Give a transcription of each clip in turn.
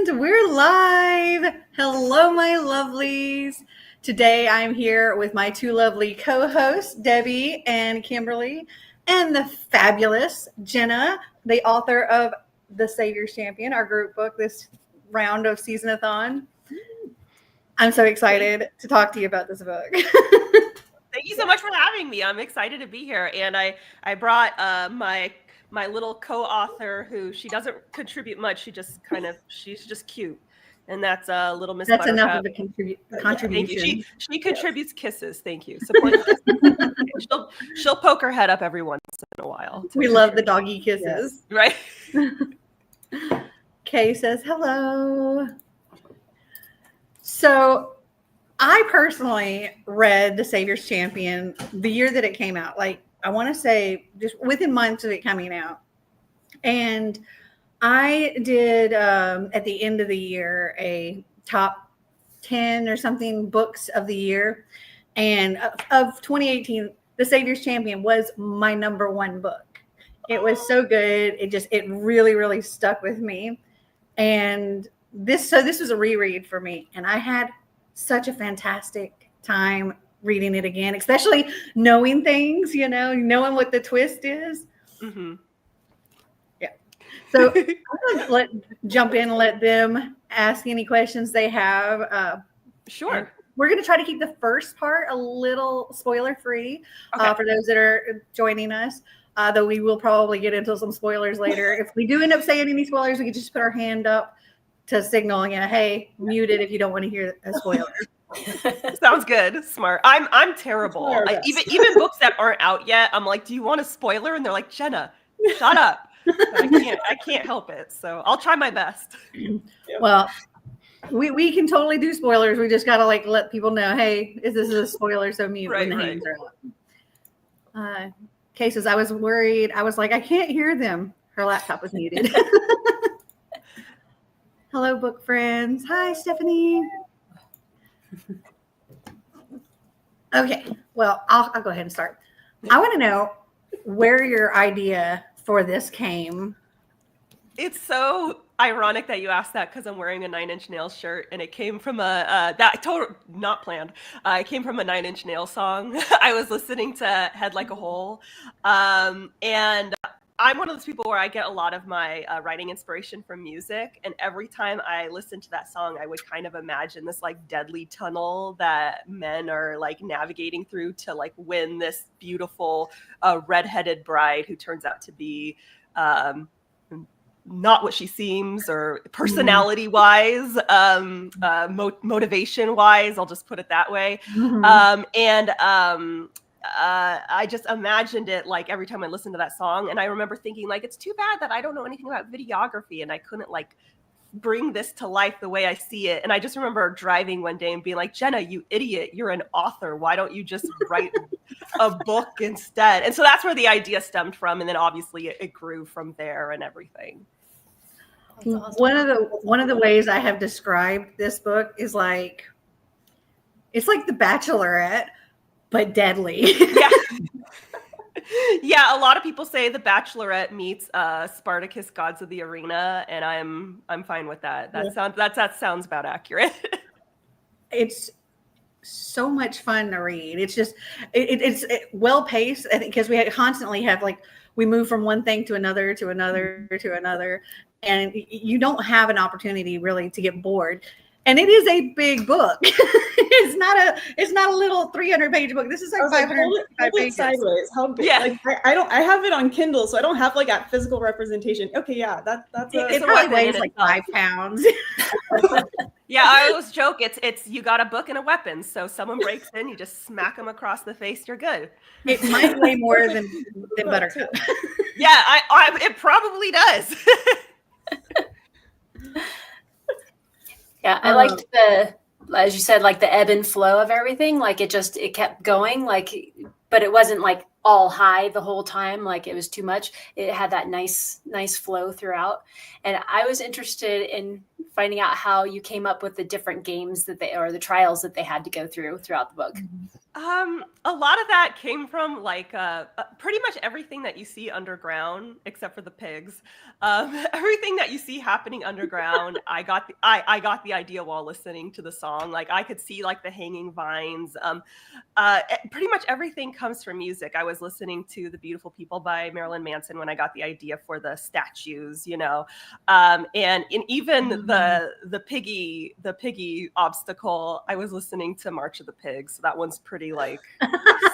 And we're live. Hello, my lovelies. Today I'm here with my two lovely co-hosts, Debbie and Kimberly, and the fabulous Jenna, the author of The Savior's Champion, our group book this round of SeasonAthon. I'm so excited to talk to you about this book. Thank you so much for having me. I'm excited to be here. And I brought my little co-author who she doesn't contribute much. She's just cute. And that's little Miss That's Buttercup. enough of a contribution. Thank you. She contributes kisses. Thank you. Support kisses. She'll poke her head up every once in a while. We love the doggy kisses. Yes. Right? Kay says hello. So I personally read The Savior's Champion the year that it came out. Like, I want to say just within months of it coming out. And I did, at the end of the year, a top 10 or something books of the year. And of 2018, The Savior's Champion was my number one book. It was so good. It really, really stuck with me. And this was a reread for me. And I had such a fantastic time reading it again, especially knowing things, knowing what the twist is. Mm-hmm. Yeah. So I'm going to jump in and let them ask any questions they have. Sure. We're going to try to keep the first part a little spoiler free for those that are joining us, though we will probably get into some spoilers later. If we do end up saying any spoilers, we can just put our hand up to signal, hey, mute it if you don't want to hear a spoiler. Sounds good. Smart. I'm terrible. Even books that aren't out yet, I'm like, do you want a spoiler? And they're like, Jenna, shut up. I can't help it. So I'll try my best. Well, we can totally do spoilers. We just gotta let people know, hey, this is a spoiler, so mute when the hands are up. Kay says, I was worried. I was like, I can't hear them. Her laptop was muted. Hello, book friends. Hi, Stephanie. Okay, well, I'll go ahead and start. I want to know where your idea for this came. It's so ironic that you asked that because I'm wearing a 9 Inch Nails shirt, and it came from not planned. It came from a 9 Inch Nails song. I was listening to Head Like a Hole, and I'm one of those people where I get a lot of my writing inspiration from music. And every time I listen to that song, I would kind of imagine this deadly tunnel that men are navigating through to win this beautiful redheaded bride who turns out to be not what she seems, or personality wise, motivation wise, I'll just put it that way. I just imagined it every time I listened to that song, and I remember thinking it's too bad that I don't know anything about videography and I couldn't bring this to life the way I see it. And I just remember driving one day and being like, Jenna, you idiot, you're an author. Why don't you just write a book instead? And so that's where the idea stemmed from. And then obviously it grew from there and everything. Awesome. One of the ways I have described this book is it's like The Bachelorette, but deadly. Yeah, a lot of people say The Bachelorette meets Spartacus, Gods of the Arena, and I'm fine with that. That sounds about accurate. It's so much fun to read. It's just it's well paced, I think, because we constantly have we move from one thing to another to another to another, and you don't have an opportunity really to get bored. And it is a big book. It's not a little 300-page book. This is 555 pages. Sideways. How big? Yeah. I have it on Kindle, so I don't have a physical representation. Okay, yeah, that's it probably weighs 5 pounds. Yeah, I always joke it's you got a book and a weapon. So someone breaks in, you just smack them across the face, you're good. It might weigh more than Buttercup. Yeah, it probably does. Yeah, I liked as you said, the ebb and flow of everything. It kept going, but it wasn't all high the whole time. It was too much. It had that nice flow throughout. And I was interested in finding out how you came up with the different games that or the trials that they had to go throughout the book? A lot of that came from like pretty much everything that you see underground, except for the pigs. Everything that you see happening underground, I got the idea while listening to the song. Like I could see like the hanging vines. Pretty much everything comes from music. I was listening to "The Beautiful People" by Marilyn Manson when I got the idea for the statues, you know, and even the piggy obstacle. I was listening to March of the Pigs. So that one's pretty like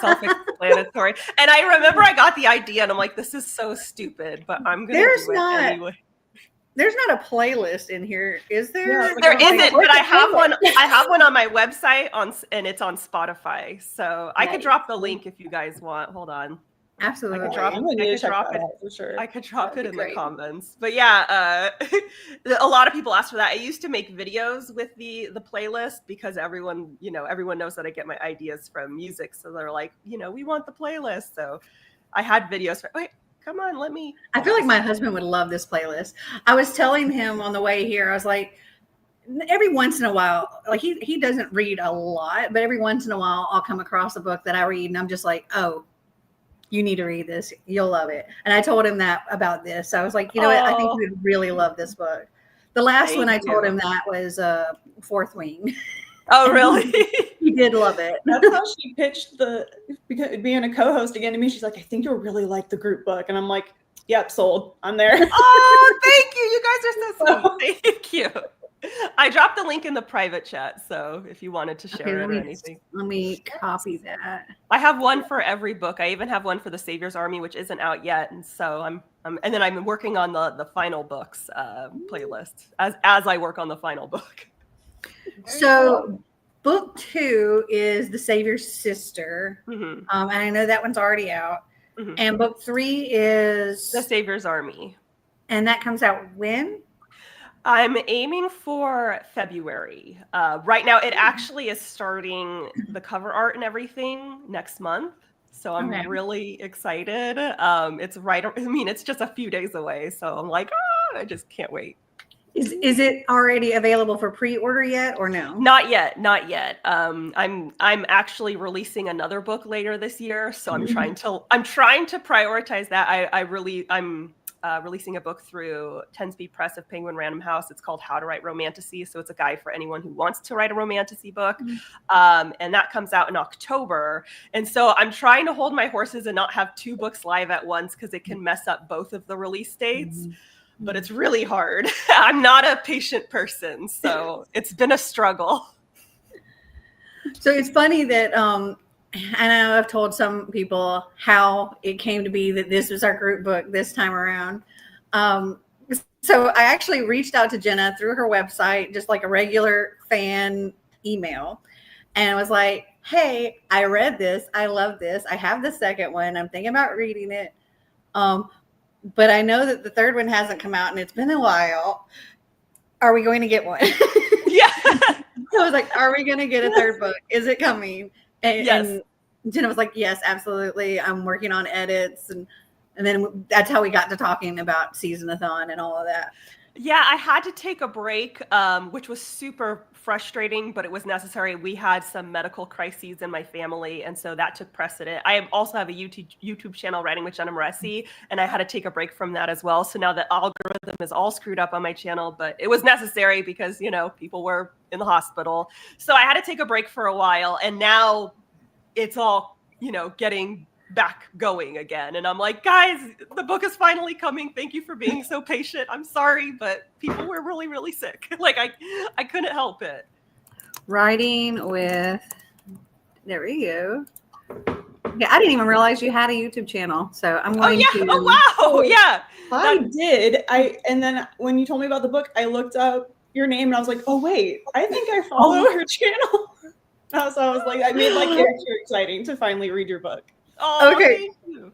self-explanatory. And I remember I got the idea and I'm like, this is so stupid, but I'm gonna do it anyway. There's not a playlist in here, is there? Yeah, There isn't, but I have one. I have one on my website and it's on Spotify. So I could drop the link if you guys want. Hold on. Absolutely. I could drop it. For sure. I could drop That'd it be in great. the comments. But yeah, a lot of people ask for that. I used to make videos with the playlist because everyone knows that I get my ideas from music. So they're like, we want the playlist. So I had videos for, wait, come on, let me. I feel like my husband would love this playlist. I was telling him on the way here, I was like, every once in a while, like he doesn't read a lot, but every once in a while I'll come across a book that I read and I'm just like, oh, you need to read this. You'll love it. And I told him that about this. So I was like, what? I think you would really love this book. The last one I told him that was Fourth Wing. Oh, really? He did love it. That's how she pitched being a co-host again to me. She's like, I think you'll really like the group book. And I'm like, yep, sold. I'm there. Oh, thank you. You guys are so sweet. Thank you. I dropped the link in the private chat, so if you wanted to share it or anything. Let me copy that. I have one for every book. I even have one for the Savior's Army, which isn't out yet, and so and then I'm working on the final books playlist as I work on the final book. So, book 2 is The Savior's Sister, and I know that one's already out. And book 3 is The Savior's Army, and that comes out when? I'm aiming for February. Right now, it actually is starting the cover art and everything next month. So I'm really excited. It's just a few days away. So I'm like, I just can't wait. Is it already available for pre-order yet or no? Not yet. I'm actually releasing another book later this year. So I'm trying to prioritize that. I'm releasing a book through 10-Speed Press of Penguin Random House. It's called How to Write Romantasy. So it's a guide for anyone who wants to write a romantasy book. And that comes out in October. And so I'm trying to hold my horses and not have 2 books live at once because it can mess up both of the release dates. But it's really hard. I'm not a patient person. So it's been a struggle. So it's funny that I know I've told some people how it came to be that this was our group book this time around. So I actually reached out to Jenna through her website, just like a regular fan email. And I was like, hey, I read this. I love this. I have the second one. I'm thinking about reading it. But I know that the third one hasn't come out and it's been a while. Are we going to get one? Yeah. So I was like, are we going to get a third book? Is it coming? And Jenna was like, yes, absolutely. I'm working on edits. And then that's how we got to talking about SeasonAthon and all of that. Yeah, I had to take a break, which was super frustrating, but it was necessary. We had some medical crises in my family, and so that took precedent. I also have a YouTube channel, Writing with Jenna Moreci, and I had to take a break from that as well. So now the algorithm is all screwed up on my channel, but it was necessary because, people were in the hospital. So I had to take a break for a while, and now it's all, getting back going again. And I'm like, guys, the book is finally coming. Thank you for being so patient. I'm sorry, but people were really, really sick. Like I couldn't help it. Writing with, there we go. Yeah, I didn't even realize you had a YouTube channannel. So I'm going to. Oh, wow. Yeah. And then when you told me about the book, I looked up your name and I was like, oh, wait, I think I follow her channel. So I was like, I made like it too exciting to finally read your book. Oh, okay. Thank you.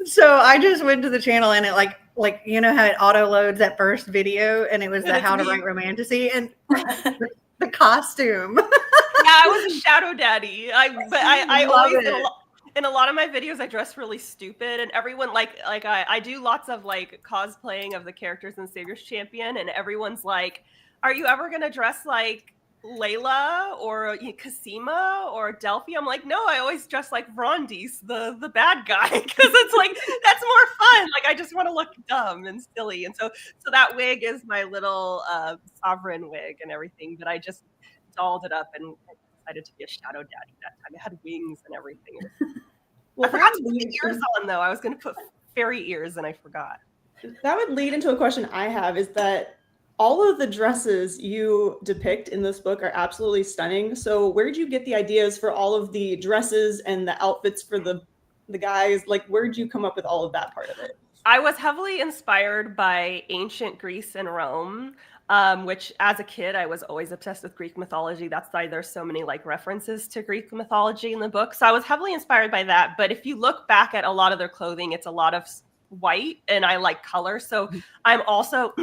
So I just went to the channel and it like how it auto loads that first video and it was the How to Write Romantasy and the costume. Yeah, I was a shadow daddy. I always did a lot. in a lot of my videos, I dress really stupid, and everyone I do lots of like cosplaying of the characters in Savior's Champion, and everyone's like, "Are you ever gonna dress like Layla or Cosima or Delphi?" I'm like, "No, I always dress like Vrondis, the bad guy, because it's like that's more fun. Like I just want to look dumb and silly." And so that wig is my little sovereign wig and everything, but I just dolled it up and decided to be a shadow daddy that time. It had wings and everything. I forgot to put the ears on, though. I was going to put fairy ears, and I forgot. That would lead into a question I have, is that all of the dresses you depict in this book are absolutely stunning. So where did you get the ideas for all of the dresses and the outfits for the guys? Like, where did you come up with all of that part of it? I was heavily inspired by ancient Greece and Rome. Which as a kid, I was always obsessed with Greek mythology. That's why there's so many like references to Greek mythology in the book. So I was heavily inspired by that. But if you look back at a lot of their clothing, it's a lot of white, and I like color. So I'm also,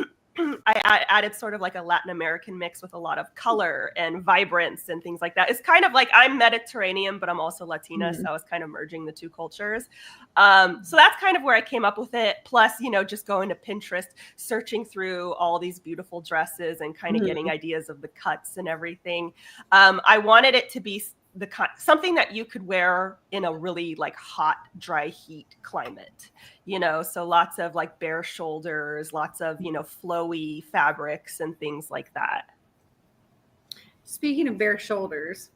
I added sort of like a Latin American mix with a lot of color and vibrance and things like that. It's kind of like I'm Mediterranean, but I'm also Latina. So I was kind of merging the two cultures. So that's kind of where I came up with it. Plus, just going to Pinterest, searching through all these beautiful dresses and kind of getting ideas of the cuts and everything. I wanted it to be something that you could wear in a really like hot, dry heat climate, so lots of like bare shoulders, lots of, flowy fabrics and things like that. Speaking of bare shoulders,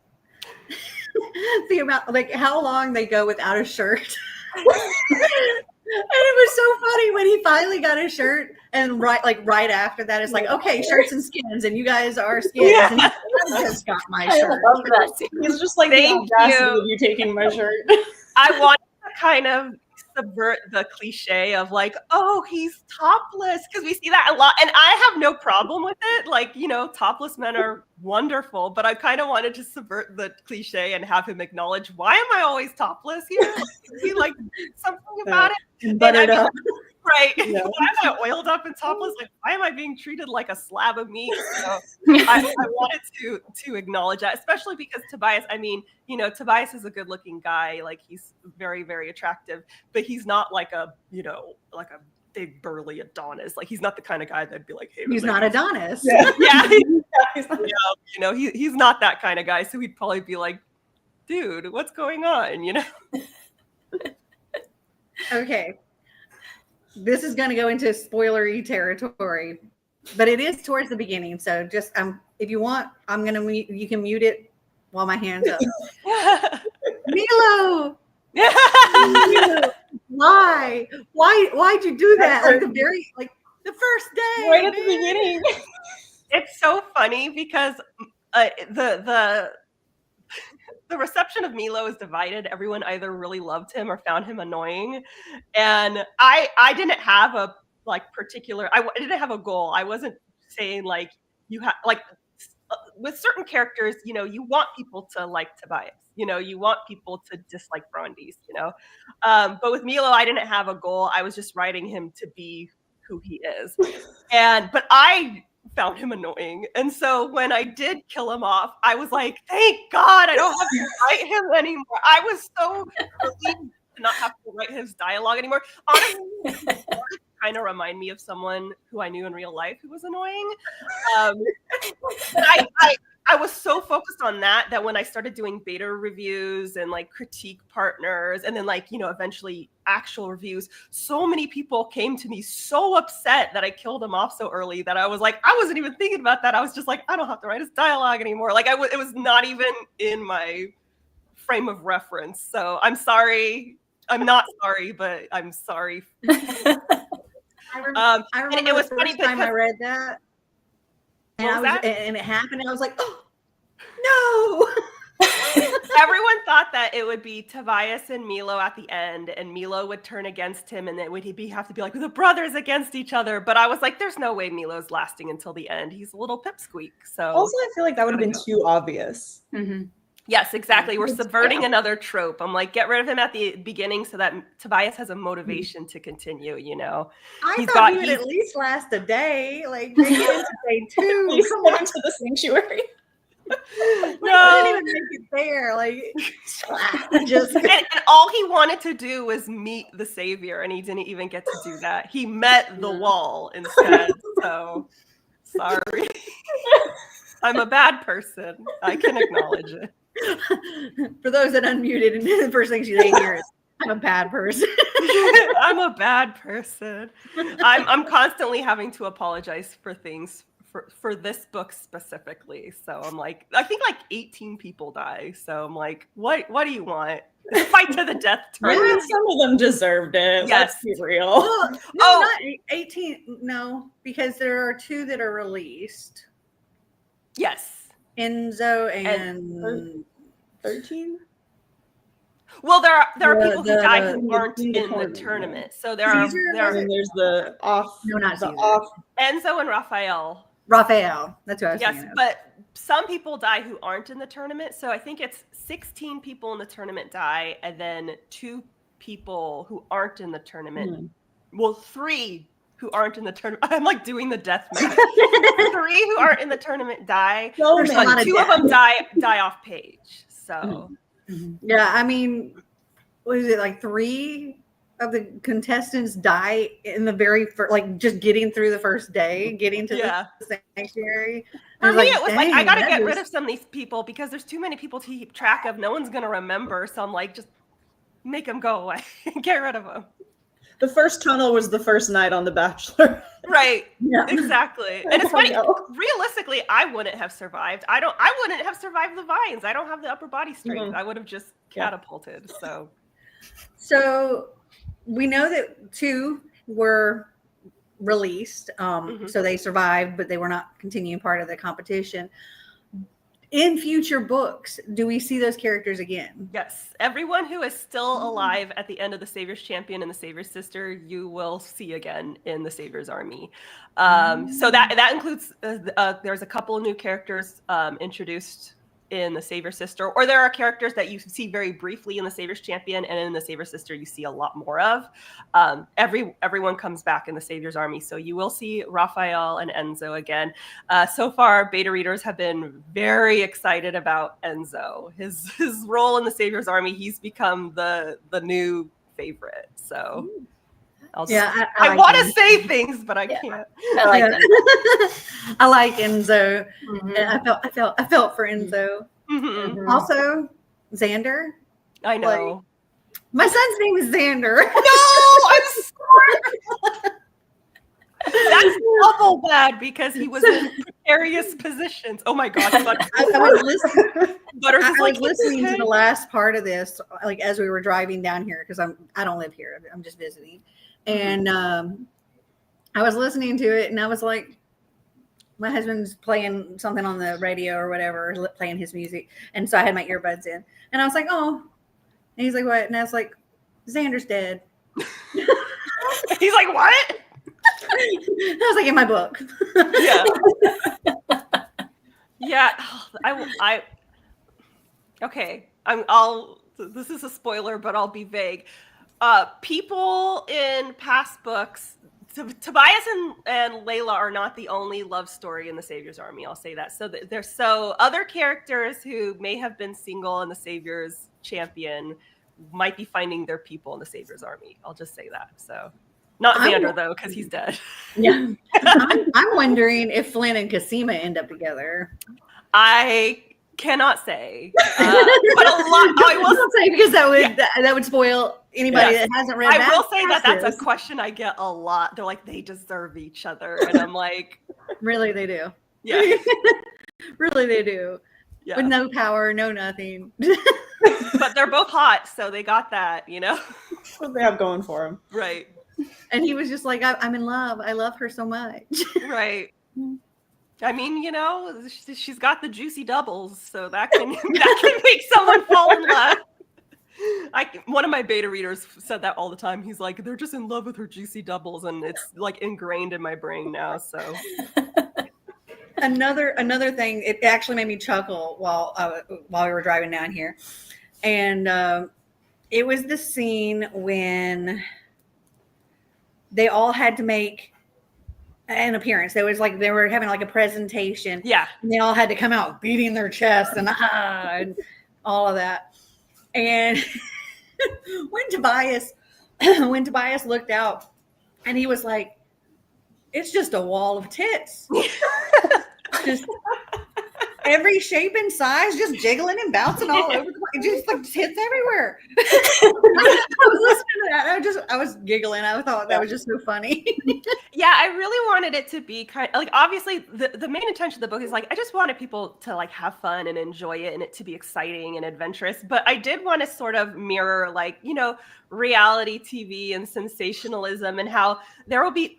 the amount, like how long they go without a shirt. And it was so funny when he finally got his shirt, and right after that, it's like, okay, shirts and skins, and you guys are skins. Yeah. And I just got my shirt. I love that scene. It's just like the audacity of you taking my shirt. I wanted to kind of subvert the cliche of like, oh, he's topless, because we see that a lot, and I have no problem with it. Like, topless men are wonderful, but I kind of wanted to subvert the cliche and have him acknowledge, why am I always topless here? He like something about it. Buttered up. Right. Yeah. Why am I oiled up and topless? Like, why am I being treated like a slab of meat? So I wanted to acknowledge that, especially because Tobias, Tobias is a good looking guy. Like, he's very, very attractive, but he's not like a big burly Adonis. Like, he's not the kind of guy that'd be like, hey, he's not Adonis. Yeah. He's not that kind of guy. So he'd probably be like, dude, what's going on? Okay. This is going to go into spoilery territory, but it is towards the beginning. So just, if you want, you can mute it while my hand's up. Milo! Why'd you do that? Like the first day. Right at the beginning. It's so funny because the reception of Milo is divided. Everyone either really loved him or found him annoying. And I didn't have a I didn't have a goal. I wasn't saying like you have like with certain characters, you want people to like Tobias, you want people to dislike Brondis, but with Milo, I didn't have a goal. I was just writing him to be who he is. But I found him annoying. And so when I did kill him off, I was like, thank God I don't have to write him anymore. I was so relieved to not have to write his dialogue anymore. Honestly, kind of remind me of someone who I knew in real life who was annoying. I was so focused on that when I started doing beta reviews and like critique partners and then eventually actual reviews, so many people came to me so upset that I killed him off so early that I was like, I wasn't even thinking about that. I was just like, I don't have to write his dialogue anymore. Like it was not even in my frame of reference. So I'm sorry. I'm not sorry, but I'm sorry. I remember it was the first time I read that. And it happened, and I was like, oh, no. Everyone thought that it would be Tobias and Milo at the end, and Milo would turn against him, and then he'd have to be like, the brothers against each other. But I was like, there's no way Milo's lasting until the end. He's a little pipsqueak. So also, I feel like that would have been too obvious. Mm-hmm. Yes, exactly. We're subverting another trope. I'm like, get rid of him at the beginning so that Tobias has a motivation to continue, I thought he would at least last a day, like maybe into day 2. Come on to the sanctuary. I didn't even make it there. Like, just and all he wanted to do was meet the savior, and he didn't even get to do that. He met the wall instead. So sorry. I'm a bad person. I can acknowledge it. For those that unmuted, and the first thing they hear is, "I'm a bad person." I'm a bad person. I'm constantly having to apologize for things for this book specifically. So I'm like, I think like 18 people die. So I'm like, what do you want? Fight to the death I turn. mean, some of them deserved it. Yes. Let's be real. Well, no, not 18. No, because there are 2 that are released. Yes. Enzo and 13? Well, there are people who the- die who aren't in in the the tournament. tournament. So there are And then there's the off. No, not the Caesar. off. Enzo and Raphael. Raphael. That's what I was Yes, thinking of. but some people die who aren't in the tournament. So I think it's 16 people in the tournament die, and then 2 people who aren't in the tournament. Well, 3 who aren't in the tournament. I'm like doing the death math. 3 who aren't in the tournament die. So There's a many. lot of 2 of them die off page. So Yeah, I mean, what is it, like 3 of the contestants die in the very first, like just getting through the first day, getting to the sanctuary. for me, it was like, I dang, gotta that get is- rid of some of these people because there's too many people to keep track of. No one's gonna remember. So I'm like, just make them go away. Get rid of them. The first tunnel was the first night on The Bachelor. Right. Yeah. Exactly. And it's funny, know. realistically, I wouldn't have survived. I wouldn't have survived the vines. I don't have the upper body strength. I would have just catapulted. So we know that 2 were released. So they survived, but they were not continuing part of the competition. In future books, do we see those characters again? Yes. Everyone who is still alive at the end of the Savior's Champion and the Savior's Sister, you will see again in the Savior's Army. So that includes, there's a couple of new characters introduced in the Savior's Sister, or there are characters that you see very briefly in the Savior's Champion, and in the Savior's Sister you see a lot more of. Everyone comes back in the Savior's Army, so you will see Raphael and Enzo again. So far, beta readers have been very excited about Enzo. His role in the Savior's Army, he's become the new favorite. So I want to say things, but I can't. I like that. I like Enzo. Mhm. And I felt for Enzo. Mhm. Also, Xander. I know. My son's name is Xander. No, I'm sorry. That's double bad because he was in precarious positions. Oh my God. I was listening. Butters I is was like, listening to the last part of this, like as we were driving down here, because I don't live here. I'm just visiting, and I was listening to it, and I was like, my husband's playing something on the radio or whatever, playing his music, and so I had my earbuds in, and I was like, oh, and he's like, what? And I was like, Xander's dead. He's like, what? I was like, in my book. Yeah. Yeah. Okay. This is a spoiler, but I'll be vague. People in past books, Tobias and Layla are not the only love story in the Savior's Army. I'll say that. So there's other characters who may have been single in the Savior's Champion might be finding their people in the Savior's Army. I'll just say that. So not Xander though, because he's dead. Yeah. I'm wondering if Flynn and Cosima end up together. I cannot say, but a lot. I will say because that would spoil anybody that hasn't read. I will say that's a question I get a lot. They're like, they deserve each other, and I'm like, really, they do. Yeah, really, they do. Yeah. With no power, no nothing. But they're both hot, so they got that, you know. That's what they have going for them, right? And he was just like, I'm in love. I love her so much. Right. I mean, you know, she's got the juicy doubles, so that can make someone fall in love. One of my beta readers said that all the time. He's like, they're just in love with her juicy doubles, and it's like ingrained in my brain now. So another thing, it actually made me chuckle while we were driving down here, and it was the scene when they all had to make an appearance. There was like they were having like a presentation. Yeah. And they all had to come out beating their chest and all of that. And when Tobias looked out and he was like, it's just a wall of tits. Just every shape and size, just jiggling and bouncing all over the place. Just like tits everywhere. I was listening to that. I was giggling. I thought that was just so funny. Yeah, I really wanted it to be kind of like, obviously the main intention of the book is like, I just wanted people to like have fun and enjoy it and it to be exciting and adventurous. But I did want to sort of mirror like, you know, reality TV and sensationalism and how there will be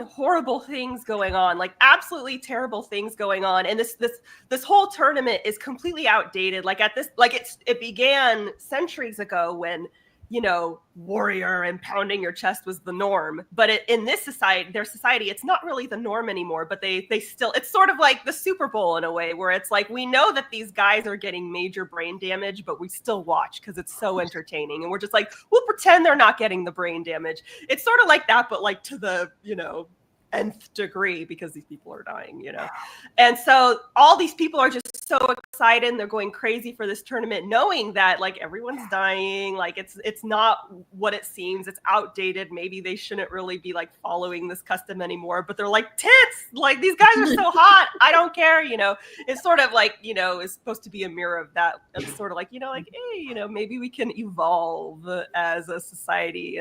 horrible things going on, like absolutely terrible things going on. And this whole tournament is completely outdated. Like it began centuries ago when, you know, warrior and pounding your chest was the norm. But in this society, it's not really the norm anymore, but they still, it's sort of like the Super Bowl in a way where it's like, we know that these guys are getting major brain damage, but we still watch because it's so entertaining. And we're just like, we'll pretend they're not getting the brain damage. It's sort of like that, but like to the, you know, nth degree because these people are dying, you know? And so all these people are just so excited and they're going crazy for this tournament, knowing that like everyone's dying, like it's not what it seems, it's outdated. Maybe they shouldn't really be like following this custom anymore, but they're like, tits, like these guys are so hot, I don't care, you know? It's sort of like, you know, it's supposed to be a mirror of that. It's sort of like, you know, like, hey, you know, maybe we can evolve as a society.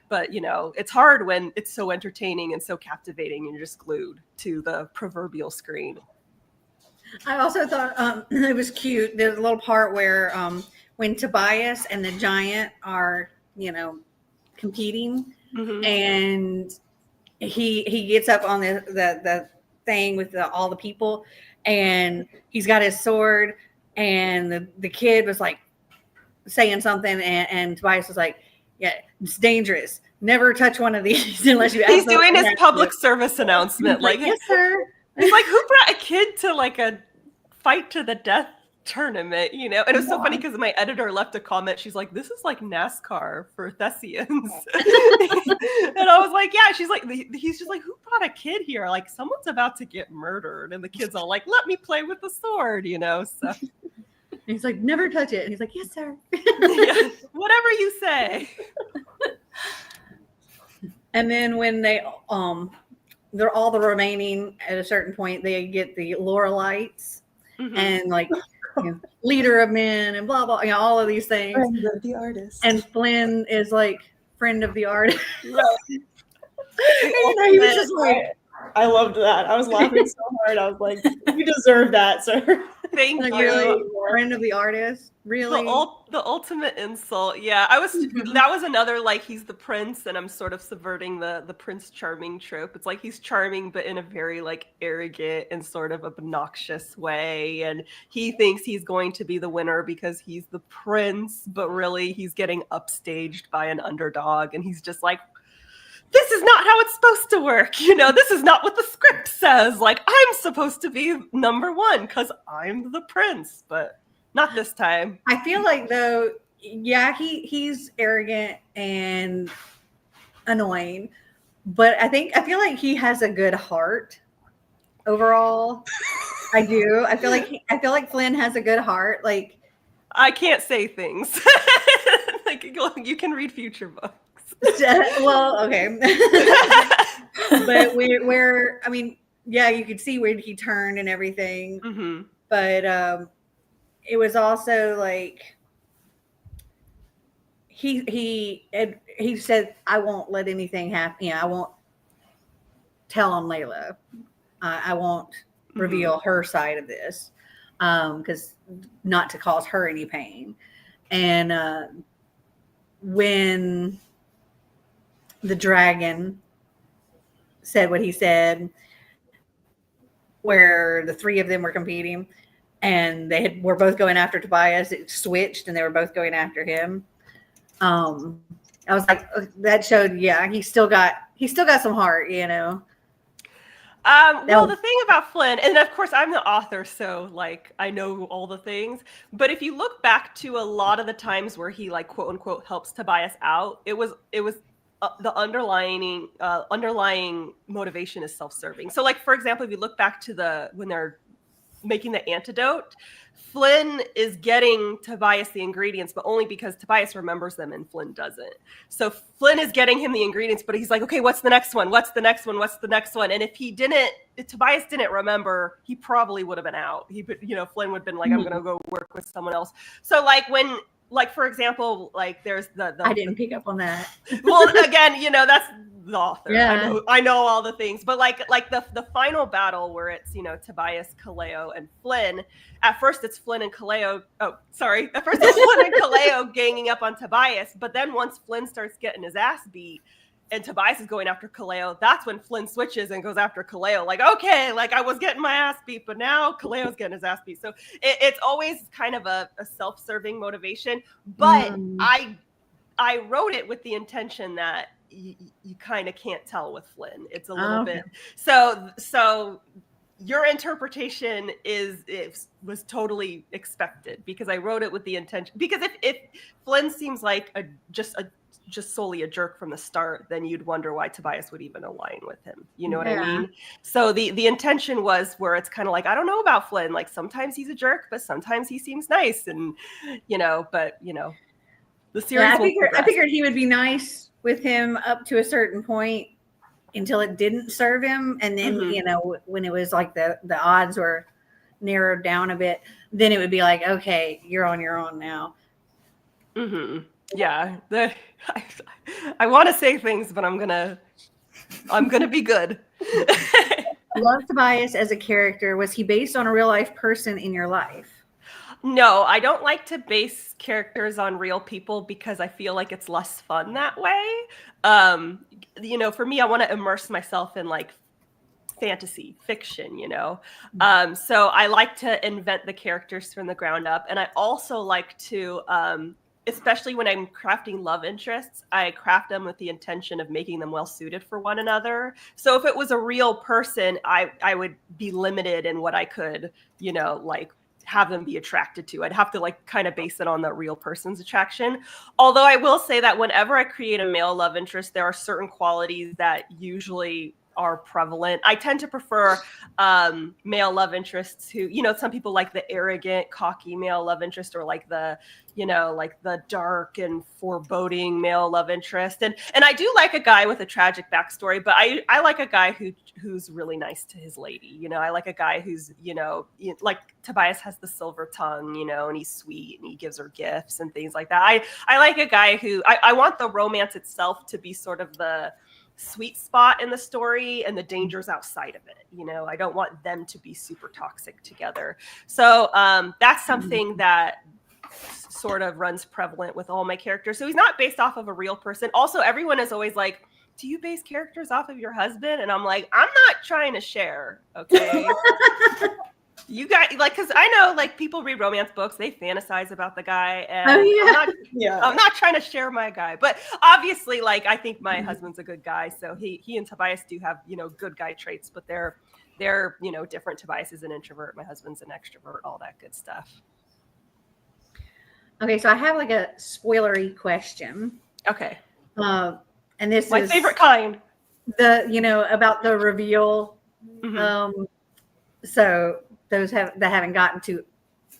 But you know, it's hard when it's so entertaining and so captivating and you're just glued to the proverbial screen. I also thought it was cute. There's a little part where when Tobias and the giant are, you know, competing, and he gets up on the thing with all the people, and he's got his sword, and the kid was like saying something, and Tobias was like, yeah, it's dangerous. Never touch one of these unless you. He's doing his public service announcement, like, yes, sir. He's like, who brought a kid to like a fight to the death tournament, you know? And it was so funny because my editor left a comment. She's like, this is like NASCAR for Thessians. And I was like, yeah. She's like, he's just like, who brought a kid here? Like, someone's about to get murdered. And the kid's all like, let me play with the sword, you know? So he's like, never touch it. And he's like, yes, sir. Yeah, whatever you say. And then when they're all the remaining at a certain point, they get the Lorelites and like you know, leader of men and blah blah, you know, all of these things. Friend of the artist. And Flynn is like friend of the artist. Right. You know, he was just like, I loved that. I was laughing so hard. I was like, you deserve that, sir. Thank like you. really friend of the artist. Really? The ultimate insult. Yeah, that was another, like, he's the prince and I'm sort of subverting the Prince Charming trope. It's like he's charming, but in a very like arrogant and sort of obnoxious way. And he thinks he's going to be the winner because he's the prince, but really he's getting upstaged by an underdog. And he's just like, this is not how it's supposed to work. You know, this is not what the script says. Like, I'm supposed to be number one because I'm the prince, but not this time. I feel like though, yeah, he's arrogant and annoying, but I feel like he has a good heart overall. I do. I feel like Flynn has a good heart. Like, I can't say things. Like, you can read future books. Well, okay. But where I mean, yeah, you could see where he turned and everything. But it was also like he said, I won't let anything happen. Yeah, I won't tell on Layla. I won't reveal her side of this because not to cause her any pain. And when the dragon said what he said, where the three of them were competing and were both going after Tobias, it switched and they were both going after him. I was like, that showed, yeah, he's still got some heart, you know? Well, the thing about Flynn, and of course I'm the author, so like I know all the things, but if you look back to a lot of the times where he like quote unquote helps Tobias out, it was the underlying motivation is self-serving. So like, for example, if you look back to when they're making the antidote, Flynn is getting Tobias the ingredients, but only because Tobias remembers them and Flynn doesn't. So Flynn is getting him the ingredients, but he's like, okay, what's the next one? What's the next one? What's the next one? And if Tobias didn't remember, he probably would have been out. Flynn would have been like, I'm going to go work with someone else. So like for example, like there's the I didn't pick up on that. Well, again, that's the author. Yeah. I know all the things, but like the final battle where it's Tobias, Kaleo, and Flynn. At first, it's Flynn and Kaleo. Oh, sorry. At first, it's Flynn and Kaleo ganging up on Tobias, but then once Flynn starts getting his ass beat, and Tobias is going after Kaleo, that's when Flynn switches and goes after Kaleo. Like, okay, like I was getting my ass beat, but now Kaleo's getting his ass beat. So it's always kind of a self-serving motivation. But I wrote it with the intention that you kind of can't tell with Flynn. It's a little bit. So your interpretation was totally expected, because I wrote it with the intention. Because if Flynn seems like just solely a jerk from the start, then you'd wonder why Tobias would even align with him. You know what I mean? So the intention was where it's kind of like, I don't know about Flynn. Like sometimes he's a jerk, but sometimes he seems nice. And, the series. I figured he would be nice with him up to a certain point until it didn't serve him. And then, when it was like the odds were narrowed down a bit, then it would be like, okay, you're on your own now. Mm-hmm. Yeah, I want to say things, but I'm gonna be good. Love Tobias as a character. Was he based on a real life person in your life? No, I don't like to base characters on real people because I feel like it's less fun that way. For me, I want to immerse myself in like fantasy fiction, So I like to invent the characters from the ground up, and I also like to especially when I'm crafting love interests, I craft them with the intention of making them well suited for one another. So if it was a real person, I would be limited in what I could, have them be attracted to. I'd have to like kind of base it on the real person's attraction. Although I will say that whenever I create a male love interest, there are certain qualities that usually are prevalent. I tend to prefer male love interests who, some people like the arrogant, cocky male love interest, or like the, like the dark and foreboding male love interest. And I do like a guy with a tragic backstory, but I like a guy who's really nice to his lady. I like a guy who's, like Tobias has the silver tongue, and he's sweet and he gives her gifts and things like that. I like a guy who I want the romance itself to be sort of the sweet spot in the story and the dangers outside of it. I don't want them to be super toxic together. So that's something that sort of runs prevalent with all my characters. So he's not based off of a real person. Also, everyone is always like, do you base characters off of your husband? And I'm like, I'm not trying to share. Okay. You guys, like, because I know, like, people read romance books, they fantasize about the guy, and I'm not trying to share my guy. But obviously, like, I think my husband's a good guy, so he and Tobias do have, good guy traits, but they're different. Tobias is an introvert, my husband's an extrovert, all that good stuff. Okay, so I have like a spoilery question. Okay. And this my is my favorite kind. About the reveal. Mm-hmm. So those that haven't gotten to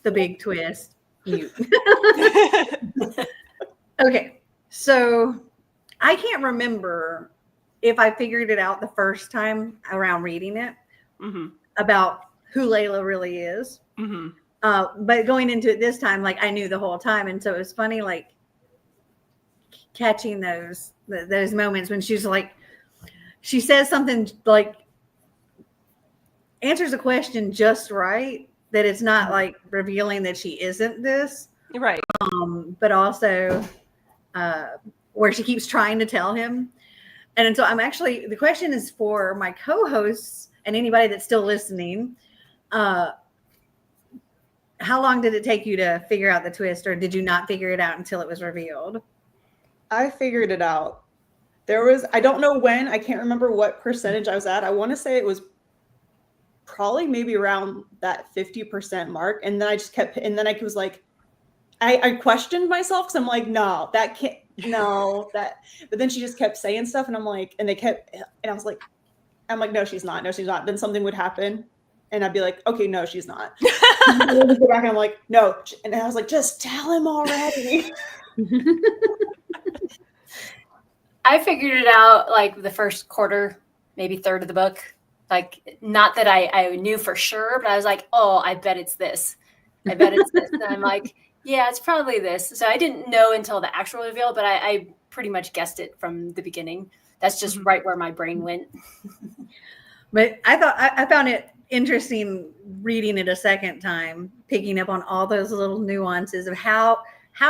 the big twist. Okay, so I can't remember if I figured it out the first time around reading it about who Layla really is. But going into it this time, like I knew the whole time, and so it was funny, like catching those moments when she's like, she says something like, answers a question just right, that it's not like revealing that she isn't this, right? But also where she keeps trying to tell him. And so the question is for my co-hosts and anybody that's still listening. How long did it take you to figure out the twist, or did you not figure it out until it was revealed? I figured it out. I don't know when, I can't remember what percentage I was at. I want to say it was probably maybe around that 50% mark. And then I just kept, and then I was like, I questioned myself because I'm like, no, that can't, no, that. But then she just kept saying stuff, and I'm like, and I was like, no, she's not. No, she's not. Then something would happen, and I'd be like, okay, no, she's not. And then we'd go back, and I'm like, no. And I was like, just tell him already. I figured it out like the first quarter, maybe third of the book. Like, not that I knew for sure, but I was like, oh, I bet it's this. I bet it's this. And I'm like, yeah, it's probably this. So I didn't know until the actual reveal, but I pretty much guessed it from the beginning. That's just right where my brain went. But I found it interesting reading it a second time, picking up on all those little nuances of how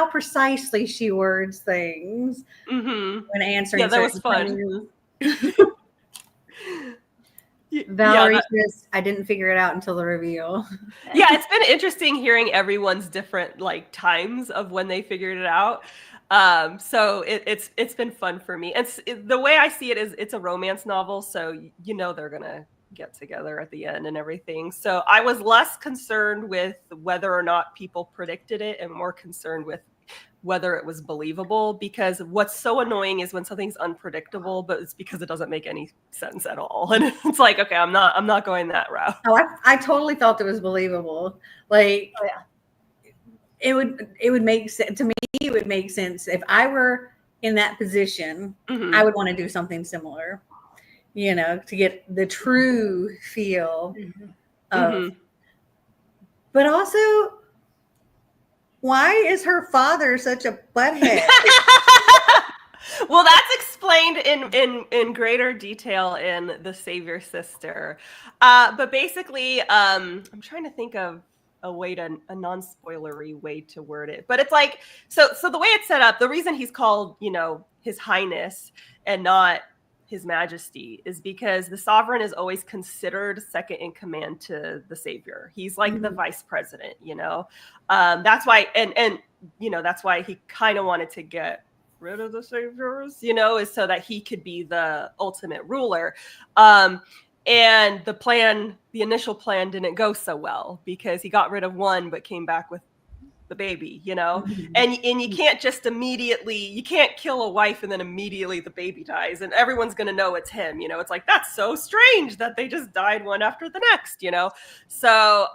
precisely she words things when answering. Yeah, that was fun. Valerie says, I didn't figure it out until the reveal. Yeah, it's been interesting hearing everyone's different like times of when they figured it out. So it's been fun for me. And the way I see it is it's a romance novel, so you know they're gonna get together at the end and everything. So I was less concerned with whether or not people predicted it and more concerned with whether it was believable, because what's so annoying is when something's unpredictable, but it's because it doesn't make any sense at all. And it's like, okay, I'm not going that route. Oh, I totally felt it was believable. Like, it would make sense to me. It would make sense if I were in that position. I would want to do something similar, you know, to get the true feel of. But also, why is her father such a butthead? Well, that's explained in greater detail in The Savior Sister. But basically, I'm trying to think of a non-spoilery way to word it. But it's like, so the way it's set up, the reason he's called, you know, His Highness and not His Majesty is because the sovereign is always considered second in command to the savior. He's like the vice president, you know. That's why, and you know, that's why he kind of wanted to get rid of the saviors, you know, is so that he could be the ultimate ruler. And the initial plan didn't go so well because he got rid of one but came back with the baby, you know. And you can't just you can't kill a wife and then immediately the baby dies and everyone's gonna know it's him, you know. It's like, that's so strange that they just died one after the next, you know. So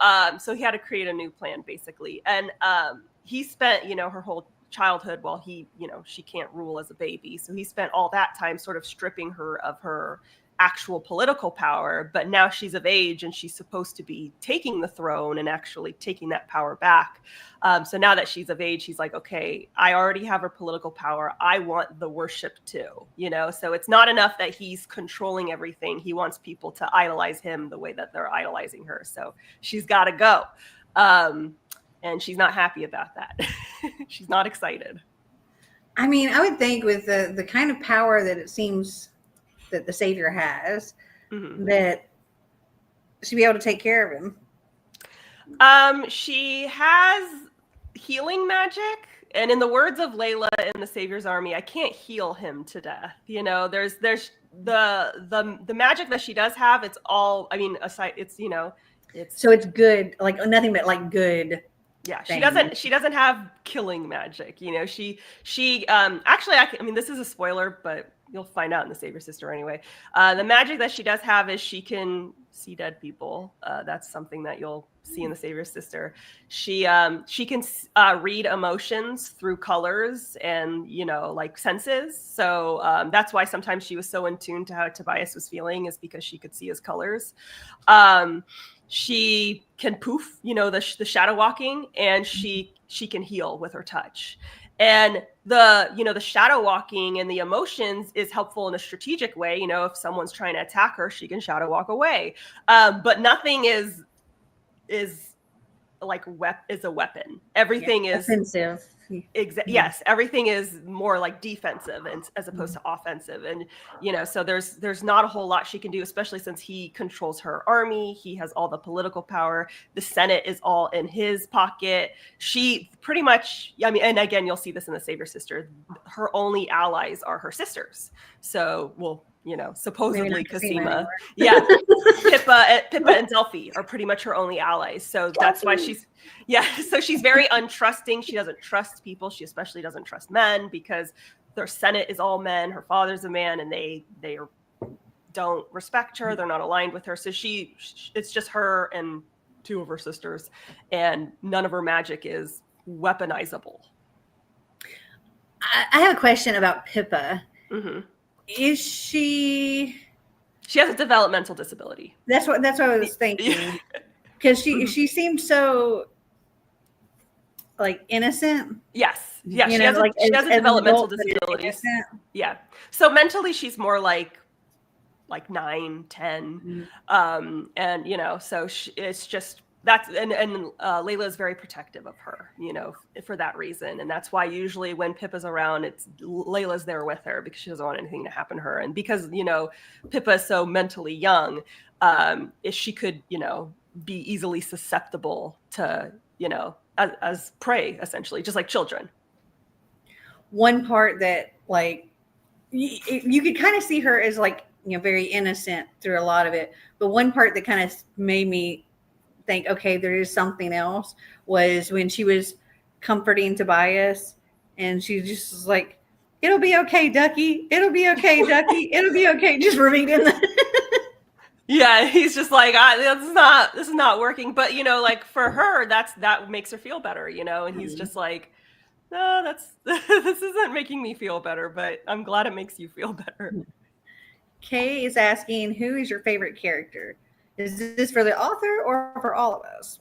he had to create a new plan basically. And he spent, you know, her whole childhood while she can't rule as a baby, so he spent all that time sort of stripping her of her actual political power, but now she's of age and she's supposed to be taking the throne and actually taking that power back. So now that she's of age, he's like, okay, I already have her political power. I want the worship too, you know? So it's not enough that he's controlling everything. He wants people to idolize him the way that they're idolizing her. So she's got to go. And she's not happy about that. She's not excited. I mean, I would think with the kind of power that it seems that the savior has, that she'd be able to take care of him. She has healing magic, and in the words of Layla in the Savior's Army, I can't heal him to death. You know, there's the magic that she does have. It's all, I mean, aside, it's, you know, it's so it's good, like nothing but like good. Yeah, she doesn't have killing magic. You know, she actually, I mean, this is a spoiler, but you'll find out in the Savior Sister anyway. The magic that she does have is she can see dead people. That's something that you'll see in the Savior Sister. She can read emotions through colors and, you know, like senses. So that's why sometimes she was so in tune to how Tobias was feeling, is because she could see his colors. She can poof, you know, the shadow walking, and she can heal with her touch. And the shadow walking and the emotions is helpful in a strategic way. You know, if someone's trying to attack her, she can shadow walk away. But nothing is like is a weapon. Everything is offensive. Yes, everything is more like defensive as opposed to offensive. And you know, so there's not a whole lot she can do, especially since he controls her army. He has all the political power. The Senate is all in his pocket. She pretty much, I mean, and again, you'll see this in the Savior Sister, her only allies are her sisters. So, well, you know, supposedly Cosima, Pippa and Delphi are pretty much her only allies. So that's why she's very untrusting. She doesn't trust people. She especially doesn't trust men, because their Senate is all men. Her father's a man, and they don't respect her. They're not aligned with her. So it's just her and 2 of her sisters, and none of her magic is weaponizable. I have a question about Pippa. Mm-hmm. Is she has a developmental disability. That's what I was thinking. Because she seemed so like innocent. Yes. Yeah. She has a developmental disability. Yeah. So mentally she's more like 9, 10. And so it's just that's and Layla is very protective of her, for that reason. And that's why usually when Pippa's around, it's Layla's there with her because she doesn't want anything to happen to her. And because, Pippa is so mentally young, if she could, be easily susceptible to, as prey, essentially, just like children. One part that you could kind of see her as very innocent through a lot of it. But one part that kind of made me think, okay, there is something else, was when she was comforting Tobias and she just was like, it'll be okay, Ducky. It'll be okay, Ducky. It'll be okay. Just repeating that. Yeah, he's just like, this is not working. But, for her, that makes her feel better, and he's just like, no, this isn't making me feel better, but I'm glad it makes you feel better. Kay is asking, who is your favorite character? Is this for the author or for all of us?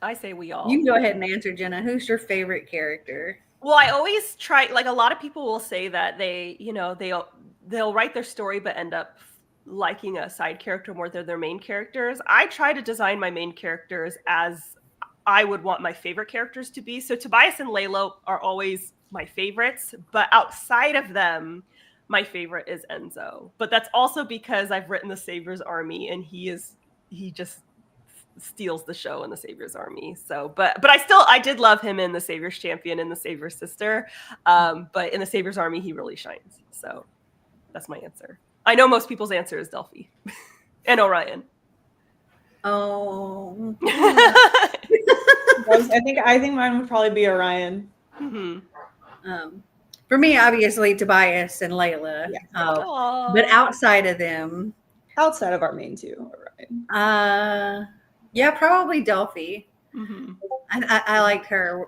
I say we all. You can go ahead and answer, Jenna. Who's your favorite character? Well, I always try, a lot of people will say that they'll write their story but end up liking a side character more than their main characters. I try to design my main characters as I would want my favorite characters to be. So Tobias and Layla are always my favorites, but outside of them, my favorite is Enzo. But that's also because I've written the Savior's Army, and he just steals the show in the Savior's Army. So, but I did love him in the Savior's Champion and the Savior's Sister. But in the Savior's Army, he really shines. So that's my answer. I know most people's answer is Delphi and Orion. Oh, I think mine would probably be Orion. Mm-hmm. For me, obviously Tobias and Layla. Yeah. But outside of them, outside of our main 2, Orion. Yeah, probably Delphi. Mm-hmm. I liked her.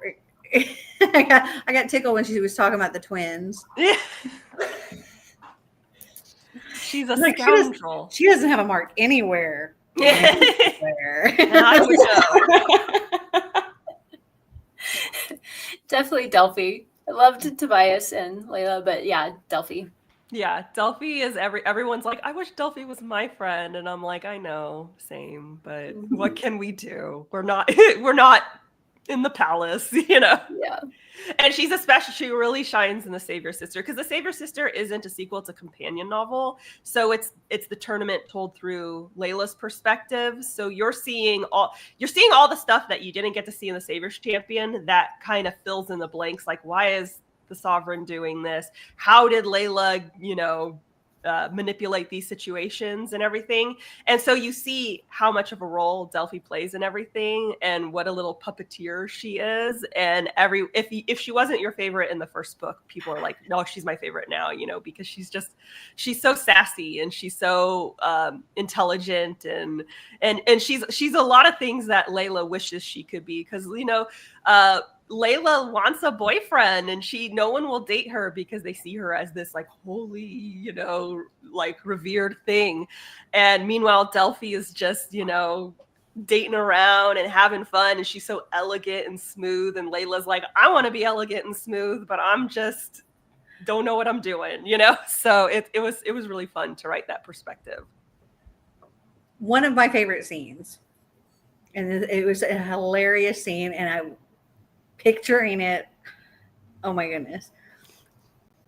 I got tickled when she was talking about the twins. Yeah. She's a scoundrel. She doesn't have a mark anywhere. I would know. Definitely Delphi. I loved Tobias and Layla, but yeah, Delphi. Yeah, Delphi is everyone's like, I wish Delphi was my friend, and I'm like, I know, same, but what can we do? We're not in the palace, Yeah. And she really shines in the Savior's Sister, because the Savior's Sister isn't a sequel, it's a companion novel. So it's the tournament told through Layla's perspective. So you're seeing all the stuff that you didn't get to see in the Savior's Champion that kind of fills in the blanks. Like, why is the Sovereign doing this? How did Layla, manipulate these situations and everything? And so you see how much of a role Delphi plays in everything, and what a little puppeteer she is. And if she wasn't your favorite in the first book, people are like, no, she's my favorite now, because she's so sassy, and she's so intelligent, and she's a lot of things that Layla wishes she could be, because Layla wants a boyfriend, and no one will date her because they see her as this holy, revered thing. And meanwhile, Delphi is just, dating around and having fun, and she's so elegant and smooth. And Layla's like, I want to be elegant and smooth, but I'm just don't know what I'm doing, So it was really fun to write that perspective. One of my favorite scenes, and it was a hilarious scene, and I picturing it. Oh my goodness.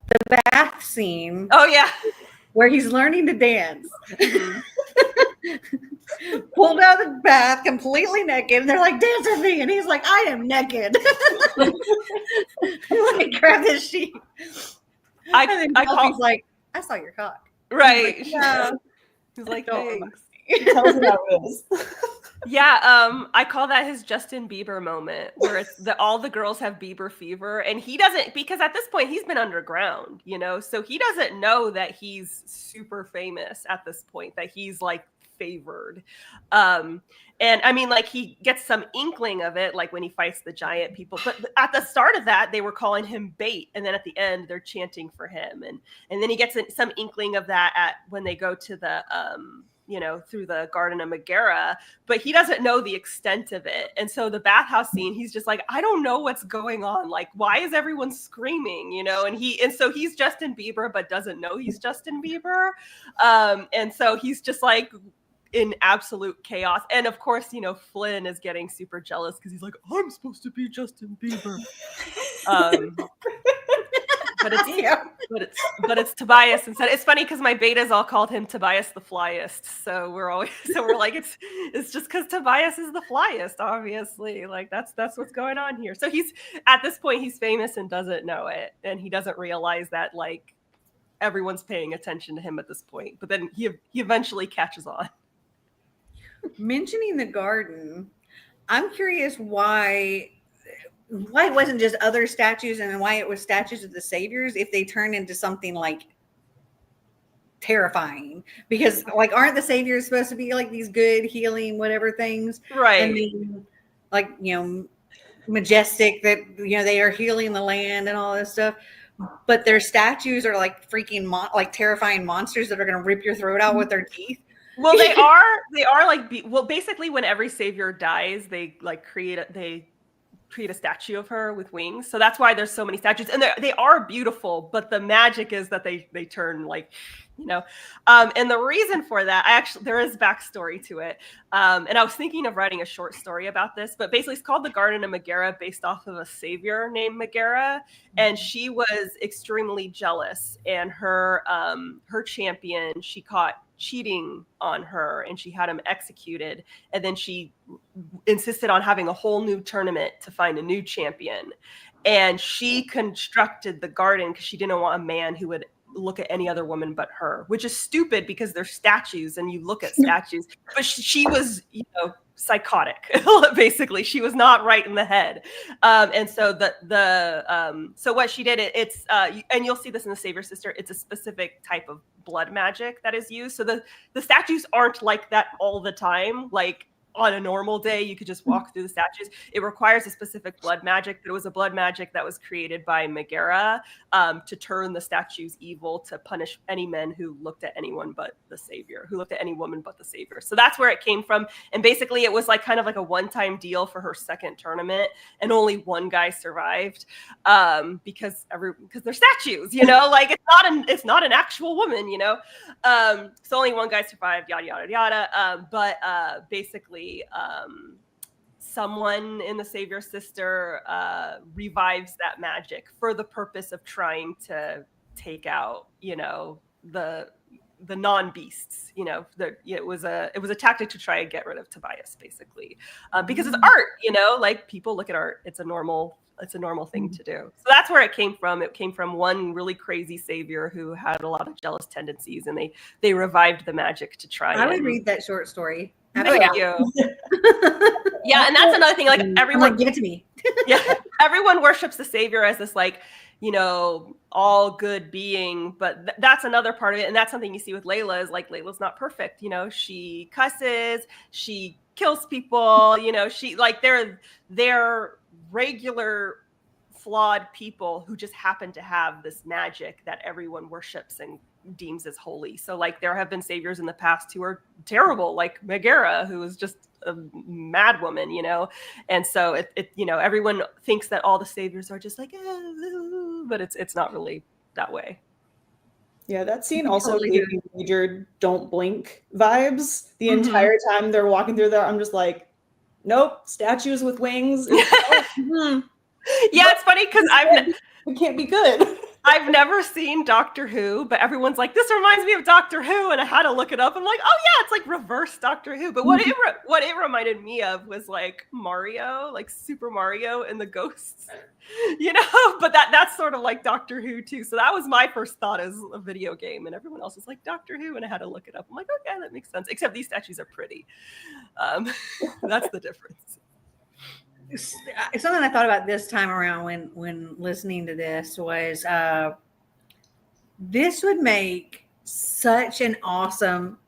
The bath scene. Oh yeah. Where he's learning to dance. Pulled out of the bath completely naked, and they're like, dance with me, and he's like, I am naked. Grab this sheet. He's like, I saw your cock. Right. He's like, He's like, thanks. Tell us how it is. Yeah, I call that his Justin Bieber moment, where all the girls have Bieber fever, and he doesn't, because at this point he's been underground, so he doesn't know that he's super famous at this point, that he's like favored. And I mean, like, he gets some inkling of it, like when he fights the giant people. But at the start of that, they were calling him bait, and then at the end, they're chanting for him, and then he gets some inkling of that when they go to the through the Garden of Megara, but he doesn't know the extent of it. And so the bathhouse scene, he's just like, I don't know what's going on. Like, why is everyone screaming? And so he's Justin Bieber, but doesn't know he's Justin Bieber. And so he's just like in absolute chaos. And of course, Flynn is getting super jealous because he's like, I'm supposed to be Justin Bieber. But it's Tobias instead. It's funny because my betas all called him Tobias the Flyest. So we're like, it's just because Tobias is the flyest, obviously. Like that's what's going on here. So he's at this point he's famous and doesn't know it, and he doesn't realize that like everyone's paying attention to him at this point. But then he eventually catches on. Mentioning the garden, I'm curious why it wasn't just other statues and why it was statues of the saviors if they turned into something like terrifying, because like aren't the saviors supposed to be like these good healing whatever things, right? And then like majestic, that they are healing the land and all this stuff, but their statues are like freaking like terrifying monsters that are going to rip your throat out with their teeth. Well, they are like basically when every savior dies, they like create a statue of her with wings. So that's why there's so many statues, and they are beautiful, but the magic is that they turn like, and the reason for that, there is backstory to it. And I was thinking of writing a short story about this, but basically it's called The Garden of Megara, based off of a savior named Megara. And she was extremely jealous, and her champion, she caught cheating on her and she had him executed. And then she insisted on having a whole new tournament to find a new champion. And she constructed the garden because she didn't want a man who would look at any other woman but her, which is stupid because they're statues and you look at statues. But she was, psychotic. Basically, she was not right in the head. And so so what she did, it's and you'll see this in the Savior Sister, it's a specific type of blood magic that is used. So the statues aren't like that all the time. Like on a normal day, you could just walk through the statues. It requires a specific blood magic, but it was a blood magic that was created by Megara to turn the statues evil, to punish any men who looked at anyone but the savior, who looked at any woman but the savior. So that's where it came from. And basically it was like kind of like a one-time deal for her second tournament, and only one guy survived because they're statues, like it's not an actual woman, so only one guy survived, yada yada yada. But basically someone in the Savior Sister revives that magic for the purpose of trying to take out, the non-beasts. It was a tactic to try and get rid of Tobias, basically, because it's art. Like people look at art, it's a normal thing to do. So that's where it came from. It came from one really crazy savior who had a lot of jealous tendencies, and they revived the magic to try. I would read that short story. Thank you. Yeah, and that's another thing. Like everyone, give it to me. Yeah, everyone worships the savior as this like, all good being, but that's another part of it. And that's something you see with Layla, is like Layla's not perfect. She cusses, she kills people. She like they're regular flawed people who just happen to have this magic that everyone worships and deems as holy. So like there have been saviors in the past who are terrible, like Megara, who is just a mad woman, and so it everyone thinks that all the saviors are just like, but it's not really that way. Yeah, that scene also gave me major don't blink vibes the entire time they're walking through there. I'm just like, nope, statues with wings. Yeah, it's funny because it can't be good. I've never seen Doctor Who, but everyone's like, this reminds me of Doctor Who, and I had to look it up. I'm like, oh yeah, it's like reverse Doctor Who. But what it reminded me of was like Mario, like Super Mario and the ghosts, But that's sort of like Doctor Who too. So that was my first thought as a video game, and everyone else was like Doctor Who, and I had to look it up. I'm like, okay, that makes sense. Except these statues are pretty. That's the difference. Something I thought about this time around when listening to this was this would make such an awesome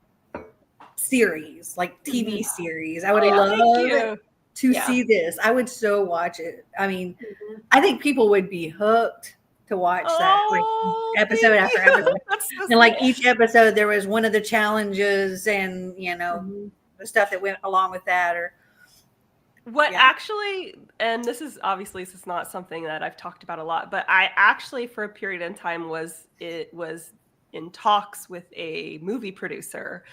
series, like TV series. I would love to see this. I would so watch it. I mean, I think people would be hooked to watch that, like episode after episode. And like each episode, there was one of the challenges, and the stuff that went along with that, or what actually, and this is not something that I've talked about a lot, but I actually, for a period in time, was in talks with a movie producer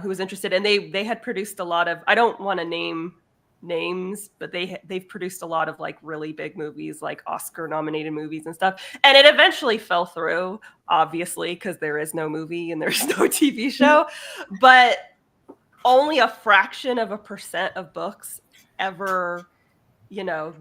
who was interested, and they had produced a lot of, I don't want to name names, but they've produced a lot of like really big movies, like Oscar nominated movies and stuff, and it eventually fell through, obviously, because there is no movie and there's no TV show, but only a fraction of a percent of books ever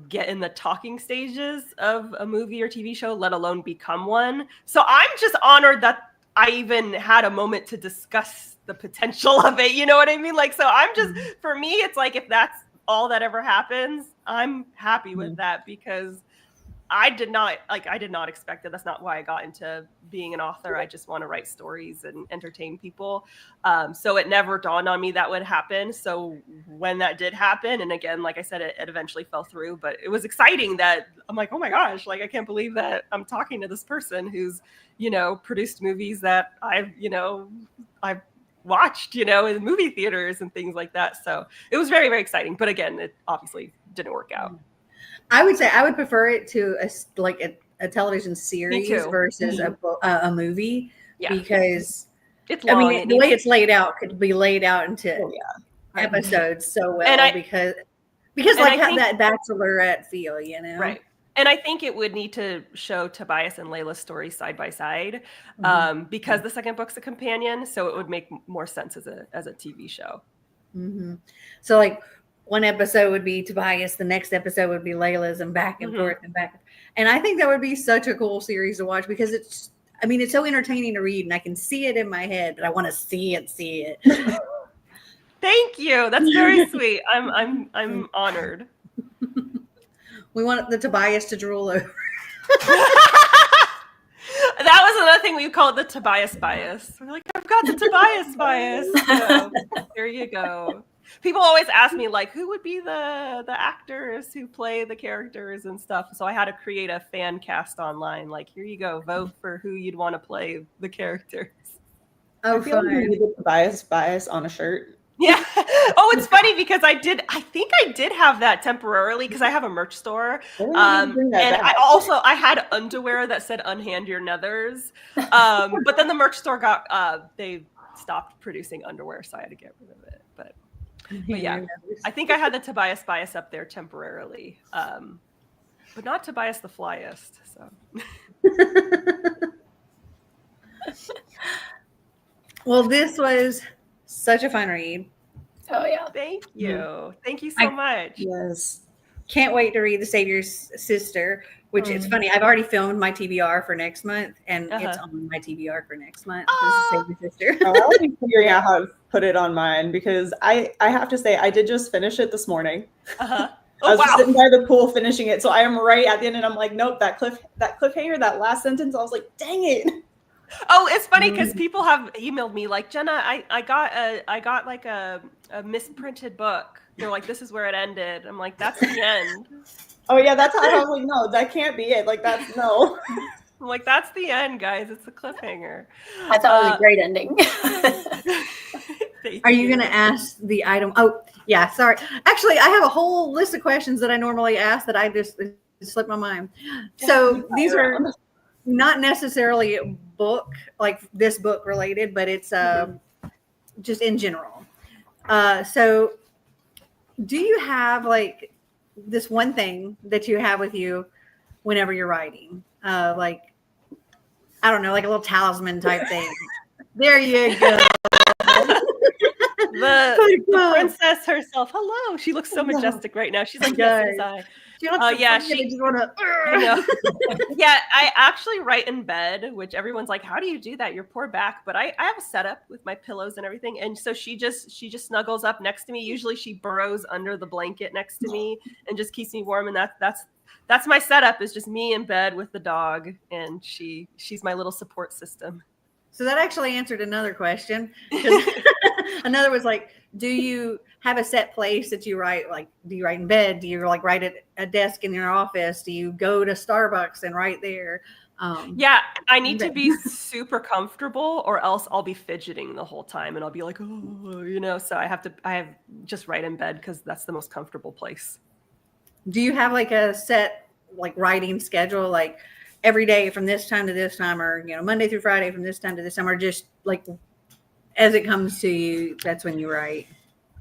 get in the talking stages of a movie or TV show, let alone become one. So I'm just honored that I even had a moment to discuss the potential of it. You know what I mean? Like, so I'm just, for me, it's like, if that's all that ever happens, I'm happy with that, because I did not expect it. That's not why I got into being an author. I just want to write stories and entertain people. So it never dawned on me that would happen. So when that did happen, and again, like I said, it eventually fell through, but it was exciting that I'm like, oh my gosh, like I can't believe that I'm talking to this person who's, produced movies that I've watched, in movie theaters and things like that. So it was very, very exciting. But again, it obviously didn't work out. I would say I would prefer it to a television series versus a movie, because it's long, the way it's laid out could be laid out into episodes so well, because like have that bachelorette feel, right. And I think it would need to show Tobias and Layla's story side by side, because the second book's a companion, so it would make more sense as a TV show. So like, one episode would be Tobias, the next episode would be Layla's, and back and forth and back. And I think that would be such a cool series to watch, because it's so entertaining to read, and I can see it in my head, but I want to see it. Thank you. That's very sweet. I'm honored. We want the Tobias to drool over. That was another thing we called the Tobias bias. We're like, I've got the Tobias bias. So, there you go. People always ask me, like, who would be the actors who play the characters and stuff. So I had to create a fan cast online. Like, here you go, vote for who you'd want to play the characters. Oh, I feel like we need the Tobias bias on a shirt. Yeah. Oh, it's funny because I think I did have that temporarily, because I have a merch store. And I had underwear that said "Unhand Your Nethers," but then the merch store they stopped producing underwear, so I had to get rid of it. But yeah, I think I had the Tobias bias up there temporarily, but not Tobias the Flyest. So. Well, this was such a fun read. Oh yeah. Thank you. Thank you so much. Yes. Can't wait to read The Savior's Sister, which it's funny. I've already filmed my TBR for next month, and it's on my TBR for next month. The Savior's Sister. I'll be figuring out how to put it on mine, because I have to say I did just finish it this morning. I was just sitting by the pool finishing it, so I am right at the end, and I'm like, nope, that cliffhanger, that last sentence, I was like, dang it. Oh, it's funny because people have emailed me like, Jenna, I got like a misprinted book. They're like, this is where it ended. I'm like, that's the end. Oh yeah, that's how I was like, no, that can't be it. Like, that's no. I'm like, that's the end, guys. It's a cliffhanger. I thought it was a great ending. Are you going to ask the item? Oh, yeah, sorry. Actually, I have a whole list of questions that I normally ask that I just slipped my mind. So these are not necessarily book, like this book related, but it's just in general. So do you have like this one thing that you have with you whenever you're writing? Like, I don't know, like a little talisman type thing. There you go. the princess herself. Hello. She looks so majestic right now. She's like, yes, it is I. She looks so yeah, funny, I just wanna, I know. Yeah, I actually write in bed, which everyone's like, how do you do that? Your poor back. But I have a setup with my pillows and everything. And so she just snuggles up next to me. Usually she burrows under the blanket next to me and just keeps me warm. And that's my setup, is just me in bed with the dog. And she's my little support system. So that actually answered another question. Another was like, do you have a set place that you write? Like, do you write in bed? Do you like write at a desk in your office? Do you go to Starbucks and write there? Yeah, I need to be super comfortable, or else I'll be fidgeting the whole time, and I'll be like, oh, so I have just write in bed because that's the most comfortable place. Do you have like a set like writing schedule, like every day from this time to this time, or Monday through Friday from this time to this time, or just like as it comes to you, that's when you write?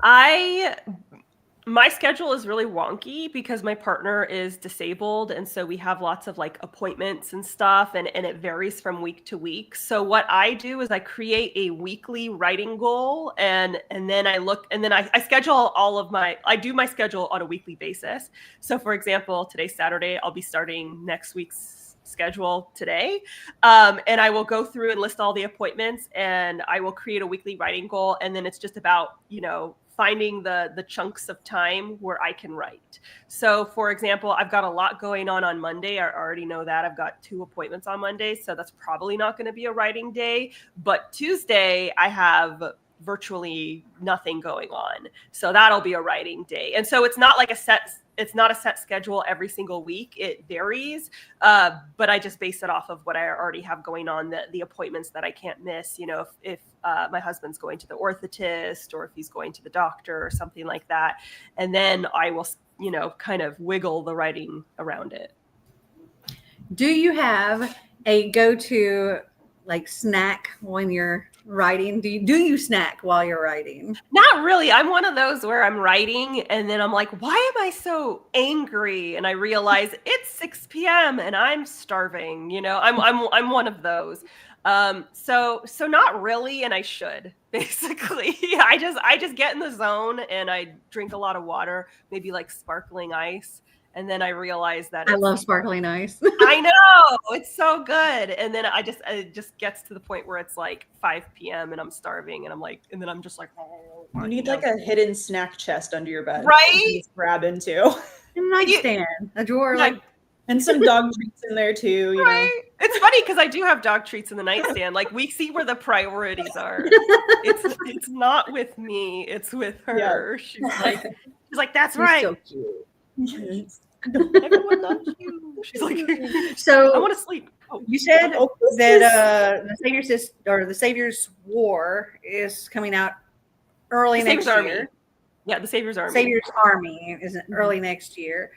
My schedule is really wonky because my partner is disabled. And so we have lots of like appointments and stuff, and it varies from week to week. So what I do is I create a weekly writing goal, and then I schedule I do my schedule on a weekly basis. So for example, today's Saturday, I'll be starting next week's schedule today. And I will go through and list all the appointments, and I will create a weekly writing goal. And then it's just about, finding the chunks of time where I can write. So for example, I've got a lot going on Monday. I already know that I've got 2 appointments on Monday. So that's probably not going to be a writing day, but Tuesday I have virtually nothing going on. So that'll be a writing day. And so it's not a set schedule every single week. It varies, but I just base it off of what I already have going on, the appointments that I can't miss. If my husband's going to the orthotist, or if he's going to the doctor or something like that. And then I will, kind of wiggle the writing around it. Do you have a go-to like snack when you're writing? Do you snack while you're writing? Not really. I'm one of those where I'm writing and then I'm like, why am I so angry? And I realize it's 6 p.m. and I'm starving. I'm one of those. So not really, and I should basically. I just get in the zone and I drink a lot of water, maybe like sparkling ice. And then I realize that I love sparkling ice. I know, it's so good. And then it just gets to the point where it's like 5 p.m. and I'm starving, and and then I'm just like, oh. You need like a hidden snack chest under your bed, right? You just grab into. A nightstand, a drawer, and some dog treats in there too. Right. It's funny because I do have dog treats in the nightstand. Like, we see where the priorities are. It's not with me. It's with her. Yeah. She's like, that's right. So cute. Yes. Everyone loves you. She's like, so I want to sleep. Oh. You said that the Savior's War is coming out early next year. Yeah, the Savior's Army. Savior's Army is early next year.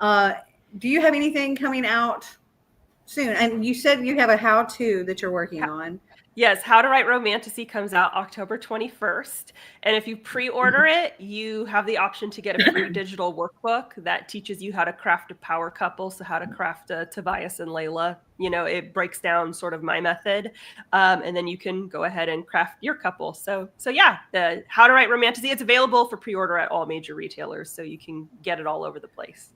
Do you have anything coming out soon? And you said you have a how-to that you're working on. Yes, How to Write Romantasy comes out October 21st. And if you pre-order it, you have the option to get a free digital workbook that teaches you how to craft a power couple. So how to craft a Tobias and Layla. It breaks down sort of my method. And then you can go ahead and craft your couple. So yeah, the How to Write Romantasy, it's available for pre-order at all major retailers. So you can get it all over the place.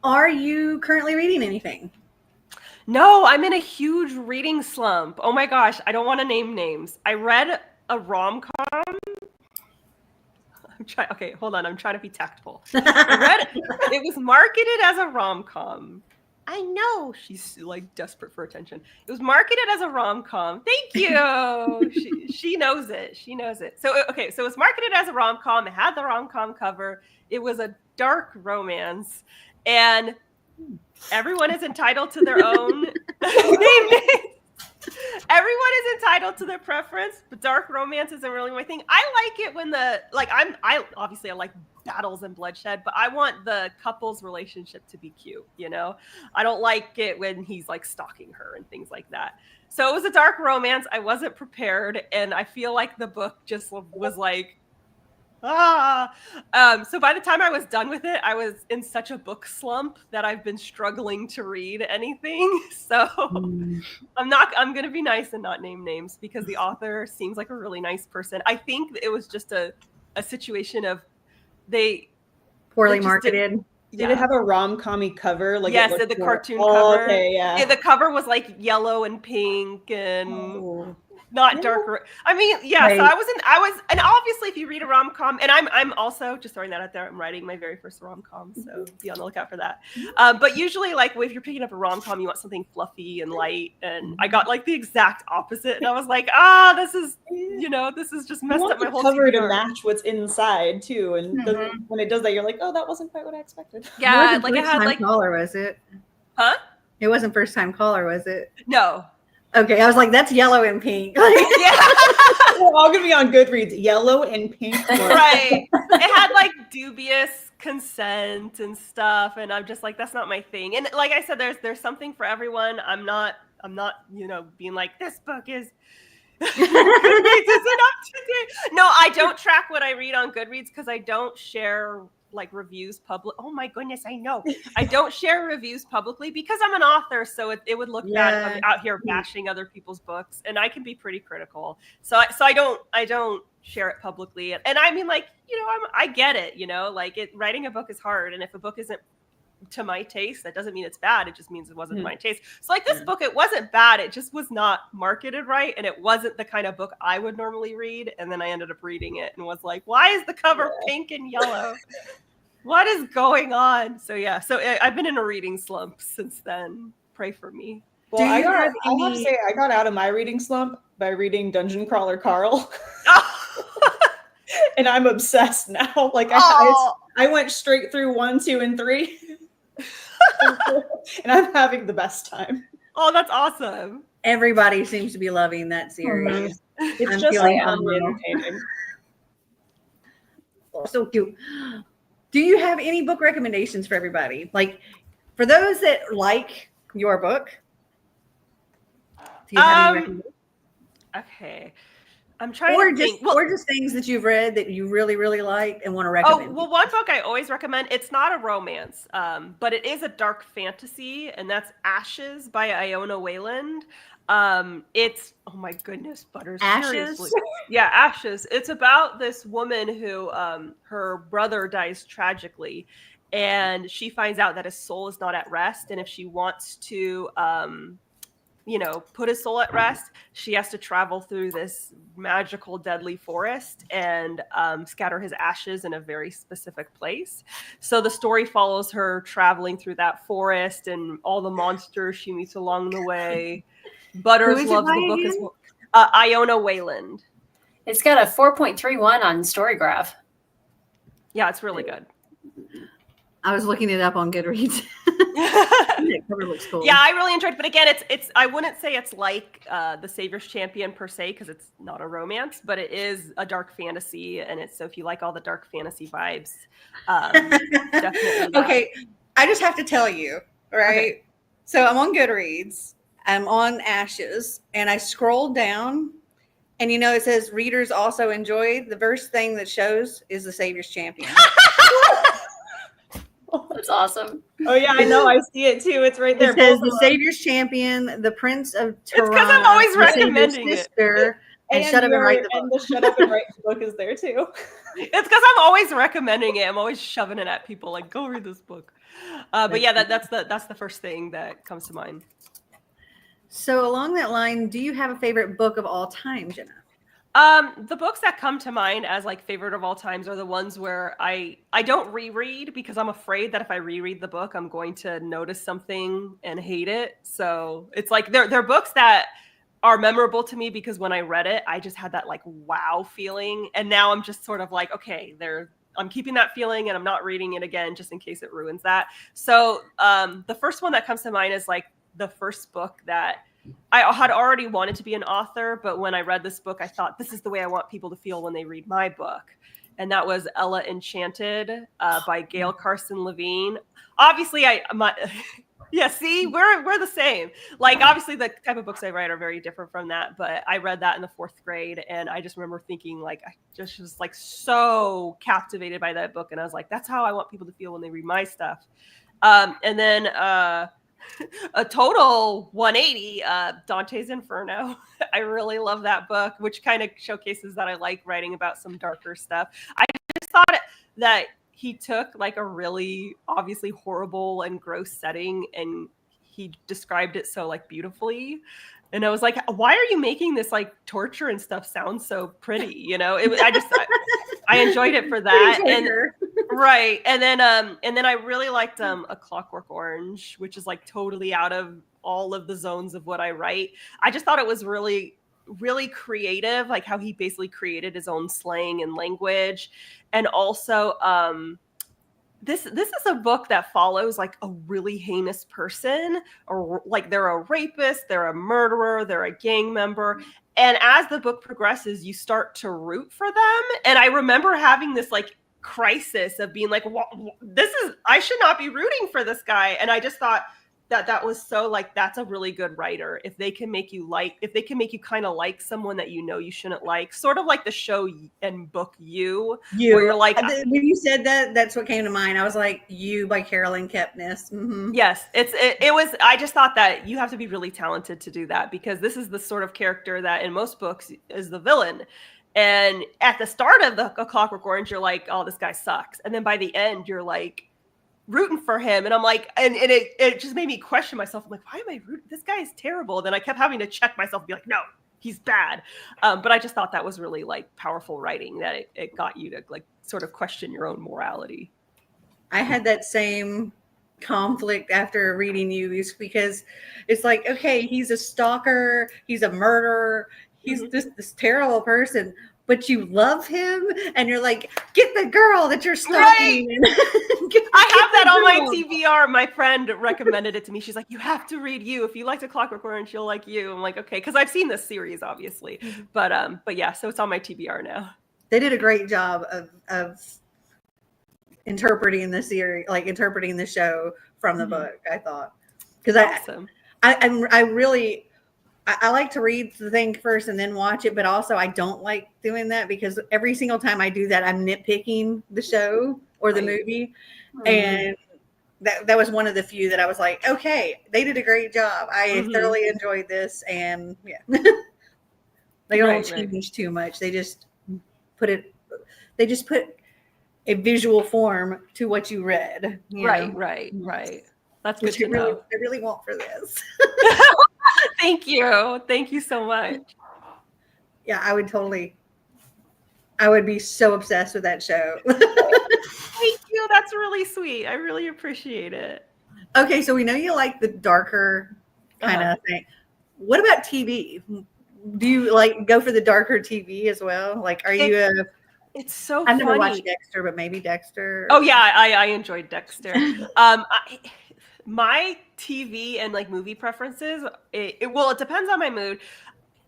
Are you currently reading anything? No, I'm in a huge reading slump. Oh my gosh, I don't want to name names. I read a rom-com. Okay, hold on. I'm trying to be tactful. It was marketed as a rom-com. I know, she's like desperate for attention. It was marketed as a rom-com. Thank you. She knows it. She knows it. So it was marketed as a rom-com. It had the rom-com cover. It was a dark romance, and everyone is entitled to their own Everyone is entitled to their preference, but dark romance isn't really my thing. I like it when I obviously like battles and bloodshed, but I want the couple's relationship to be cute, I don't like it when he's like stalking her and things like that. So it was a dark romance. I wasn't prepared, and I feel like the book just was like, So by the time I was done with it, I was in such a book slump that I've been struggling to read anything. So I'm going to be nice and not name names because the author seems like a really nice person. I think it was just a situation of poorly marketed. Did it have a rom-com-y cover? Like yes, the cartoon cover. Okay, yeah. The cover was like yellow and pink and not darker. I mean, yeah. Right. So and obviously, if you read a rom-com, and I'm also just throwing that out there. I'm writing my very first rom-com, so be on the lookout for that. But usually, like if you're picking up a rom-com, you want something fluffy and light, and I got like the exact opposite, and I was like, this is just messed up my whole cover to TBR. match what's inside too, and when it does that, you're like, oh, that wasn't quite what I expected. Yeah, like it had like caller, was it? Huh? It wasn't first time caller, was it? No. Okay, I was like, that's yellow and pink. Yeah. We're all gonna be on Goodreads, yellow and pink. Right. It had like dubious consent and stuff, and I'm just like, that's not my thing. And like I said, there's something for everyone. I'm not being like, this book is Goodreads isn't up to date. No, I don't track what I read on Goodreads because I don't share like reviews public. Oh my goodness, I know. I don't share reviews publicly because I'm an author, so it would look bad if I'm out here bashing other people's books, and I can be pretty critical. So I don't share it publicly. And I mean, like, I get it, like writing a book is hard, and if a book isn't to my taste, that doesn't mean it's bad. It just means it wasn't my taste. So like this book, it wasn't bad. It just was not marketed right. And it wasn't the kind of book I would normally read. And then I ended up reading it and was like, why is the cover pink and yellow? What is going on? So yeah, I've been in a reading slump since then. Pray for me. Well, I have to say, I got out of my reading slump by reading Dungeon Crawler Carl. And I'm obsessed now. Like I went straight through 1, 2, and 3. And I'm having the best time. Oh, that's awesome. Everybody seems to be loving that series. It's just like entertaining. So cute. Do you have any book recommendations for everybody? Like for those that like your book? Do you have any recommendations? Okay. I'm trying to think. Or just things that you've read that you really, really like and want to recommend. Oh, well, one book I always recommend, it's not a romance, but it is a dark fantasy, and that's Ashes by Iona Wayland. It's, oh my goodness, Butters. Ashes? Seriously. Yeah, Ashes. It's about this woman who, her brother dies tragically, and she finds out that his soul is not at rest, and if she wants to, put his soul at rest, she has to travel through this magical, deadly forest and scatter his ashes in a very specific place. So the story follows her traveling through that forest and all the monsters she meets along the way. Butters loves the book as well. Iona Wayland. It's got a 4.31 on Storygraph. Yeah, it's really good. I was looking it up on Goodreads. That cover looks cool. Yeah, I really enjoyed it. But again, it's I wouldn't say it's like The Savior's Champion per se, because it's not a romance, but it is a dark fantasy. And it's so if you like all the dark fantasy vibes, definitely. Okay, I just have to tell you, right? Okay. So I'm on Goodreads. I'm on Ashes, and I scrolled down, and it says readers also enjoyed. The first thing that shows is The Savior's Champion. That's awesome. Oh yeah, I know. I see it too. It's right there. It says The Savior's Champion, The Prince of Toronto. It's because I'm always recommending it. And Shut Up and Write the Book. And the Shut Up and Write the Book is there too. It's because I'm always recommending it. I'm always shoving it at people, like, go read this book. But yeah, that's the first thing that comes to mind. So along that line, do you have a favorite book of all time, Jenna? The books that come to mind as like favorite of all times are the ones where I don't reread because I'm afraid that if I reread the book, I'm going to notice something and hate it. So it's like they're books that are memorable to me because when I read it, I just had that like wow feeling. And now I'm just sort of like, okay, I'm keeping that feeling and I'm not reading it again just in case it ruins that. So the first one that comes to mind is like the first book that I had already wanted to be an author, but when I read this book, I thought this is the way I want people to feel when they read my book. And that was Ella Enchanted by Gail Carson Levine. Obviously, Yeah, see, we're the same. Like, obviously, the type of books I write are very different from that, but I read that in the 4th grade, and I just remember thinking, like, I just was, like, so captivated by that book, and I was like, that's how I want people to feel when they read my stuff. And then a total 180, Dante's Inferno. I really love that book, which kind of showcases that I like writing about some darker stuff. I just thought that he took like a really obviously horrible and gross setting and he described it so like beautifully. And I was like, why are you making this like torture and stuff sound so pretty? You know, I enjoyed it for that. And right. And then I really liked A Clockwork Orange, which is like totally out of all of the zones of what I write. I just thought it was really, really creative, like how he basically created his own slang and language. And also, this is a book that follows like a really heinous person, or like they're a rapist, they're a murderer, they're a gang member. And as the book progresses, you start to root for them. And I remember having this like crisis of being like, I should not be rooting for this guy. And I just thought that was so like, that's a really good writer. If they can make you kind of like someone that you know you shouldn't like, sort of like the show and book You, where you're like, when you said that, that's what came to mind. I was like, You by Carolyn Kepnes. Mm-hmm. Yes, it was. I just thought that you have to be really talented to do that, because this is the sort of character that in most books is the villain. And at the start of A Clockwork Orange, you're like, oh, this guy sucks. And then by the end, you're like rooting for him. And I'm like, and it just made me question myself. I'm like, why am I rooting? This guy is terrible. Then I kept having to check myself and be like, no, he's bad. But I just thought that was really like powerful writing, that it got you to like sort of question your own morality. I had that same conflict after reading You, because it's like, okay, he's a stalker, he's a murderer, he's this terrible person, but you love him, and you're like, get the girl that you're stalking. Right. I have that on my TBR. My friend recommended it to me. She's like, you have to read You. If you liked A Clockwork Orange, you'll like You. I'm like, okay, because I've seen this series, obviously. But yeah, so it's on my TBR now. They did a great job of interpreting the series, like interpreting the show from the book, I thought. Because awesome. I like to read the thing first and then watch it, but also I don't like doing that, because every single time I do that, I'm nitpicking the show or the movie. And that was one of the few that I was like, okay, they did a great job. I thoroughly enjoyed this. And yeah, they don't change too much. They just put a visual form to what you read. Right. That's good to know. I really want for this. Thank you so much. Yeah, I would be so obsessed with that show. Thank you. That's really sweet. I really appreciate it. Okay, so we know you like the darker kind of thing. What about TV? Do you like go for the darker TV as well? Like, are you It's so I've funny. never watched Dexter, but maybe Dexter. Oh yeah, I enjoyed Dexter. My TV and like movie preferences, it depends on my mood.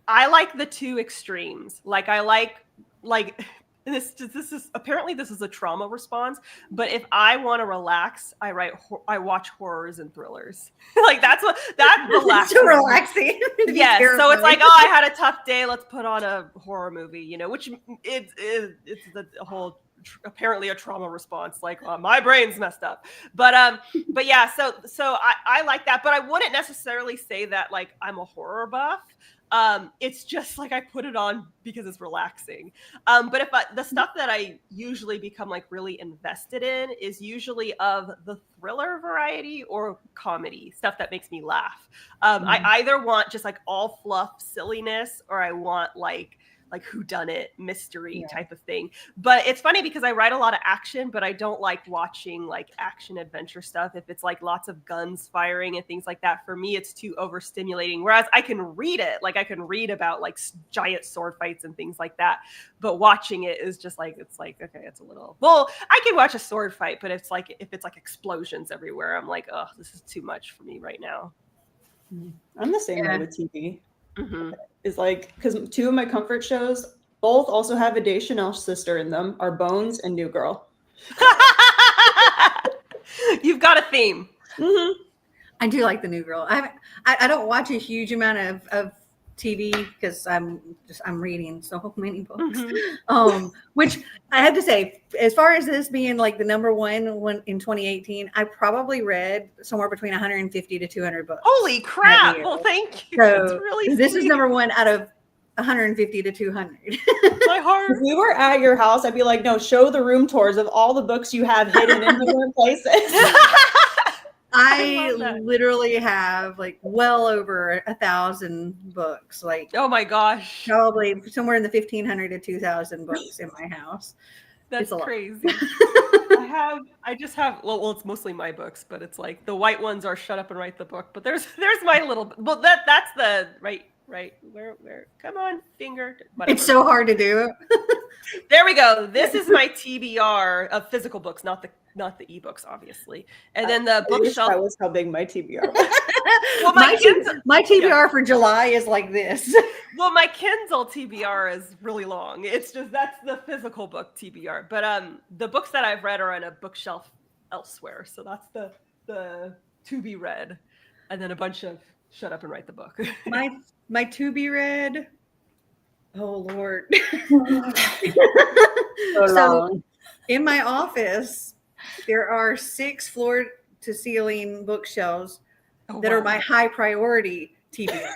I like the two extremes. Like I like this is a trauma response, but if I want to relax, I watch horrors and thrillers. Like that relaxes. So relaxing. Yes. So it's like, oh, I had a tough day. Let's put on a horror movie, you know, which it's a whole apparently a trauma response, like my brain's messed up, but yeah, so I like that, but I wouldn't necessarily say that like I'm a horror buff. It's just like I put it on because it's relaxing. But if the stuff that I usually become like really invested in is usually of the thriller variety or comedy stuff that makes me laugh. I either want just like all fluff silliness, or I want like whodunit mystery type of thing. But it's funny because I write a lot of action, but I don't like watching like action adventure stuff. If it's like lots of guns firing and things like that, for me, it's too overstimulating. Whereas I can read it, like I can read about like giant sword fights and things like that. But watching it is just like, it's like, okay, it's a little, well, I can watch a sword fight, but if it's like explosions everywhere, I'm like, oh, this is too much for me right now. I'm the same way with TV. Is like, because two of my comfort shows both also have a Deschanel sister in them, are Bones and New Girl. You've got a theme. I do like the New Girl. I don't watch a huge amount of TV because I'm reading so many books. Which I have to say, as far as this being like the number one in 2018, I probably read somewhere between 150 to 200 books. Holy crap! Well, thank you. That's So really this is sweet. number one out of 150 to 200. My heart. If we were at your house, I'd be like, no, show the room tours of all the books you have hidden in different places. I love that. literally have like well over 1,000 books, like Oh my gosh. probably somewhere in the 1,500 to 2,000 books in my house. That's a lot. crazy. I just have well, it's mostly my books, but it's like the white ones are Shut Up and Write the Book. But there's my little well that's the right where come on finger. Whatever. It's so hard to do. There we go. This is my TBR of physical books, not the ebooks, obviously. And then the bookshelf. That was how big my TBR was. Well, my TBR for July is like this. Well, my Kindle TBR is really long. It's just that's the physical book TBR. But the books that I've read are on a bookshelf elsewhere. So that's the to be read, and then a bunch of Shut Up and Write the Book. my to be read. Oh Lord. So in my office, there are 6 floor to ceiling bookshelves that are my high priority TBR.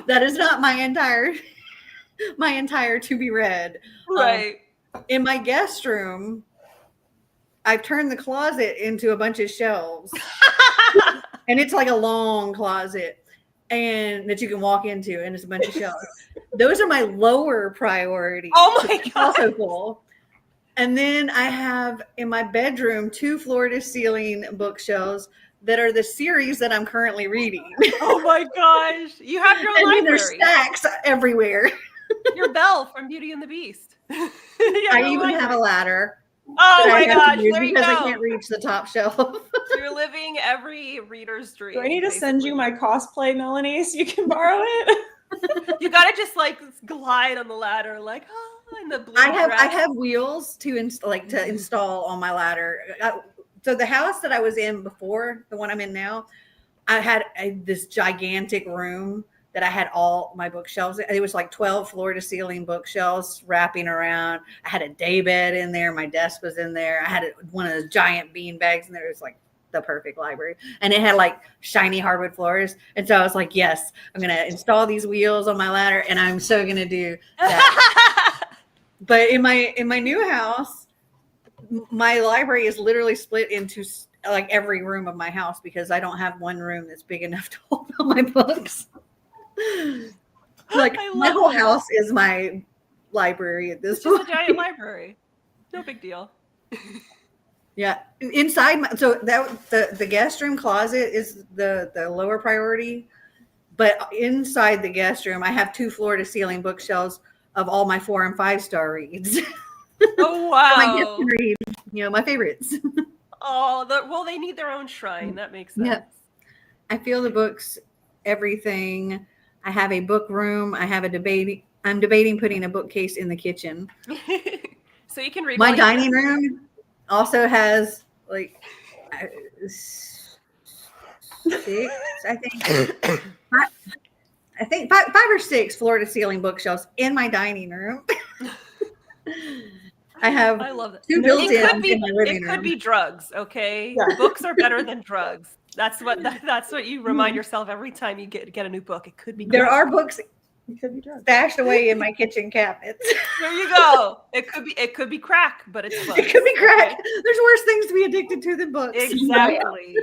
That is not my entire to be read. Right. In my guest room, I've turned the closet into a bunch of shelves. And it's like a long closet and that you can walk into, and it's a bunch of shelves. Those are my lower priority. Oh my God. Also full. And then I have in my bedroom 2 floor to ceiling bookshelves that are the series that I'm currently reading. Oh my gosh. You have your own And then library. there's stacks everywhere. Your Belle from Beauty and the Beast. I even have a ladder. Oh that I my have to gosh. use There you because I go. can't reach the top shelf. You're living every reader's dream. Do I need to send you basically. my cosplay, Melanie, so you can borrow it? You gotta just like glide on the ladder, like in the blue I dress. have wheels to install on my ladder. So the house that I was in before, the one I'm in now, I had this gigantic room that I had all my bookshelves. It was like 12 floor to ceiling bookshelves wrapping around. I had a day bed in there. My desk was in there. I had one of those giant bean bags in there. It was like the perfect library. And it had like shiny hardwood floors. And so I was like, yes, I'm going to install these wheels on my ladder. And I'm so going to do that. But in my new house, my library is literally split into like every room of my house because I don't have one room that's big enough to hold all my books. Like my whole house is my library at this point. It's a giant library. No big deal. Yeah, inside so that the guest room closet is the lower priority, but inside the guest room I have 2 floor to ceiling bookshelves of all my 4 and 5 star reads. Oh wow! My gift to read, my favorites. Oh, well, they need their own shrine. That makes sense. Yeah. I feel the books, everything. I have a book room. I'm debating putting a bookcase in the kitchen. So you can read. My dining room also has like 6, I think 5 or 6 floor to ceiling bookshelves in my dining room. I love that. 2 built-ins in my living It room. could be drugs, okay? Yeah. Books are better than drugs. That's what you remind yourself every time you get a new book. It could be. There drugs. are books It could be drugs. stashed away in my kitchen cabinets. There you go. It could be crack, but it's fun. It could be crack. There's worse things to be addicted to than books. Exactly.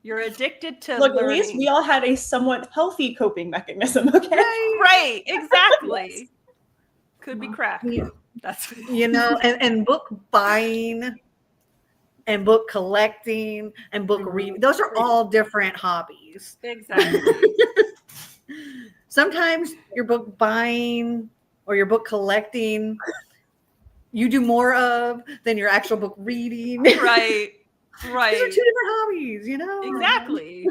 You're addicted to Look, learning. at least we all had a somewhat healthy coping mechanism, okay? Right, exactly. Could be crack. Yeah. That's and book buying and book collecting and book reading. Those are all different hobbies. exactly. Sometimes your book buying or your book collecting, you do more of than your actual book reading. Right. These are 2 different hobbies, Exactly.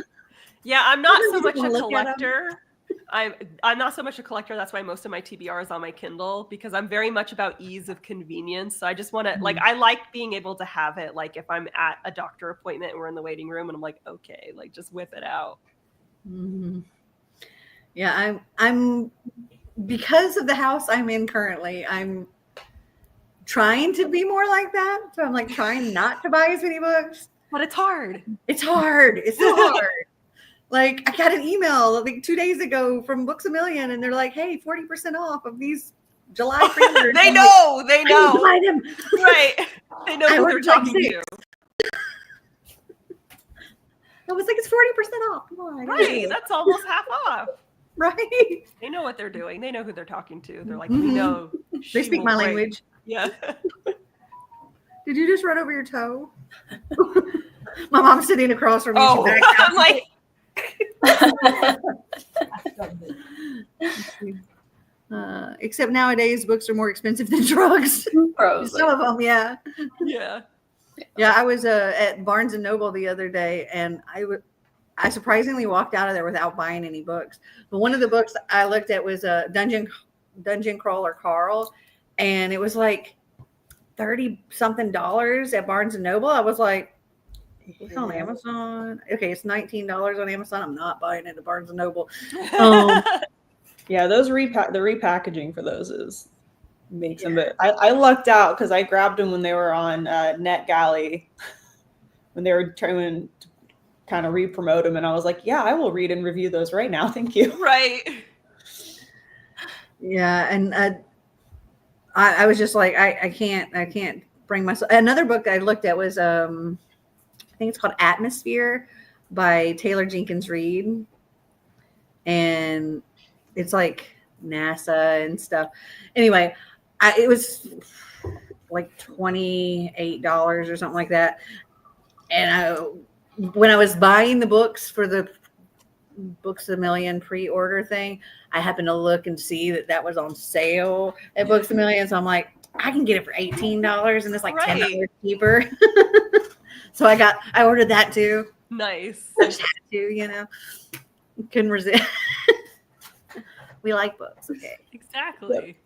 Yeah, I'm not so much Sometimes you a just wanna look at 'em. collector. I'm not so much a collector. That's why most of my TBR is on my Kindle, because I'm very much about ease of convenience. So I just want to like, I like being able to have it. Like if I'm at a doctor appointment and we're in the waiting room and I'm like, okay, like just whip it out. Mm-hmm. Yeah, I'm because of the house I'm in currently, I'm trying to be more like that. So I'm like trying not to buy as many books. But it's hard. It's hard. It's so hard. Like I got an email like 2 days ago from Books A Million, and they're like, "Hey, 40% off of these July pre-orders." They I'm know. like, They I need to know. buy them. Right. They know I who they're ordered like talking 6. to. I was like, it's 40% off. Come on. Right. That's almost half off. Right. They know what they're doing. They know who they're talking to. They're like, Mhm. we know. They she speak will my break. language. Yeah. Did you just run over your toe? My mom's sitting across from me. Oh, She backed out. I'm like, Except nowadays, books are more expensive than drugs. Probably. Some of them, yeah. yeah. Yeah, I was at Barnes and Noble the other day, and I surprisingly walked out of there without buying any books. But one of the books I looked at was a Dungeon Crawler Carl, and it was like $30-something at Barnes and Noble. I was like, it's on Amazon. Okay, it's $19 on Amazon. I'm not buying it at Barnes and Noble. Yeah, those the repackaging for those makes them. But I lucked out because I grabbed them when they were on NetGalley, when they were trying to kind of re-promote them, and I was like, yeah, I will read and review those right now. Thank you. Right. Yeah, and I was just like, I can't bring myself. Another book I looked at was I think it's called Atmosphere by Taylor Jenkins Reid, and it's like NASA and stuff. Anyway, it was like $28 or something like that. And when I was buying the books for the Books A Million pre-order thing, I happened to look and see that was on sale at Books A Million. So I'm like, I can get it for $18, and it's like $10 cheaper. So I ordered that too. Nice. I just had to, couldn't resist. We like books, okay. Exactly.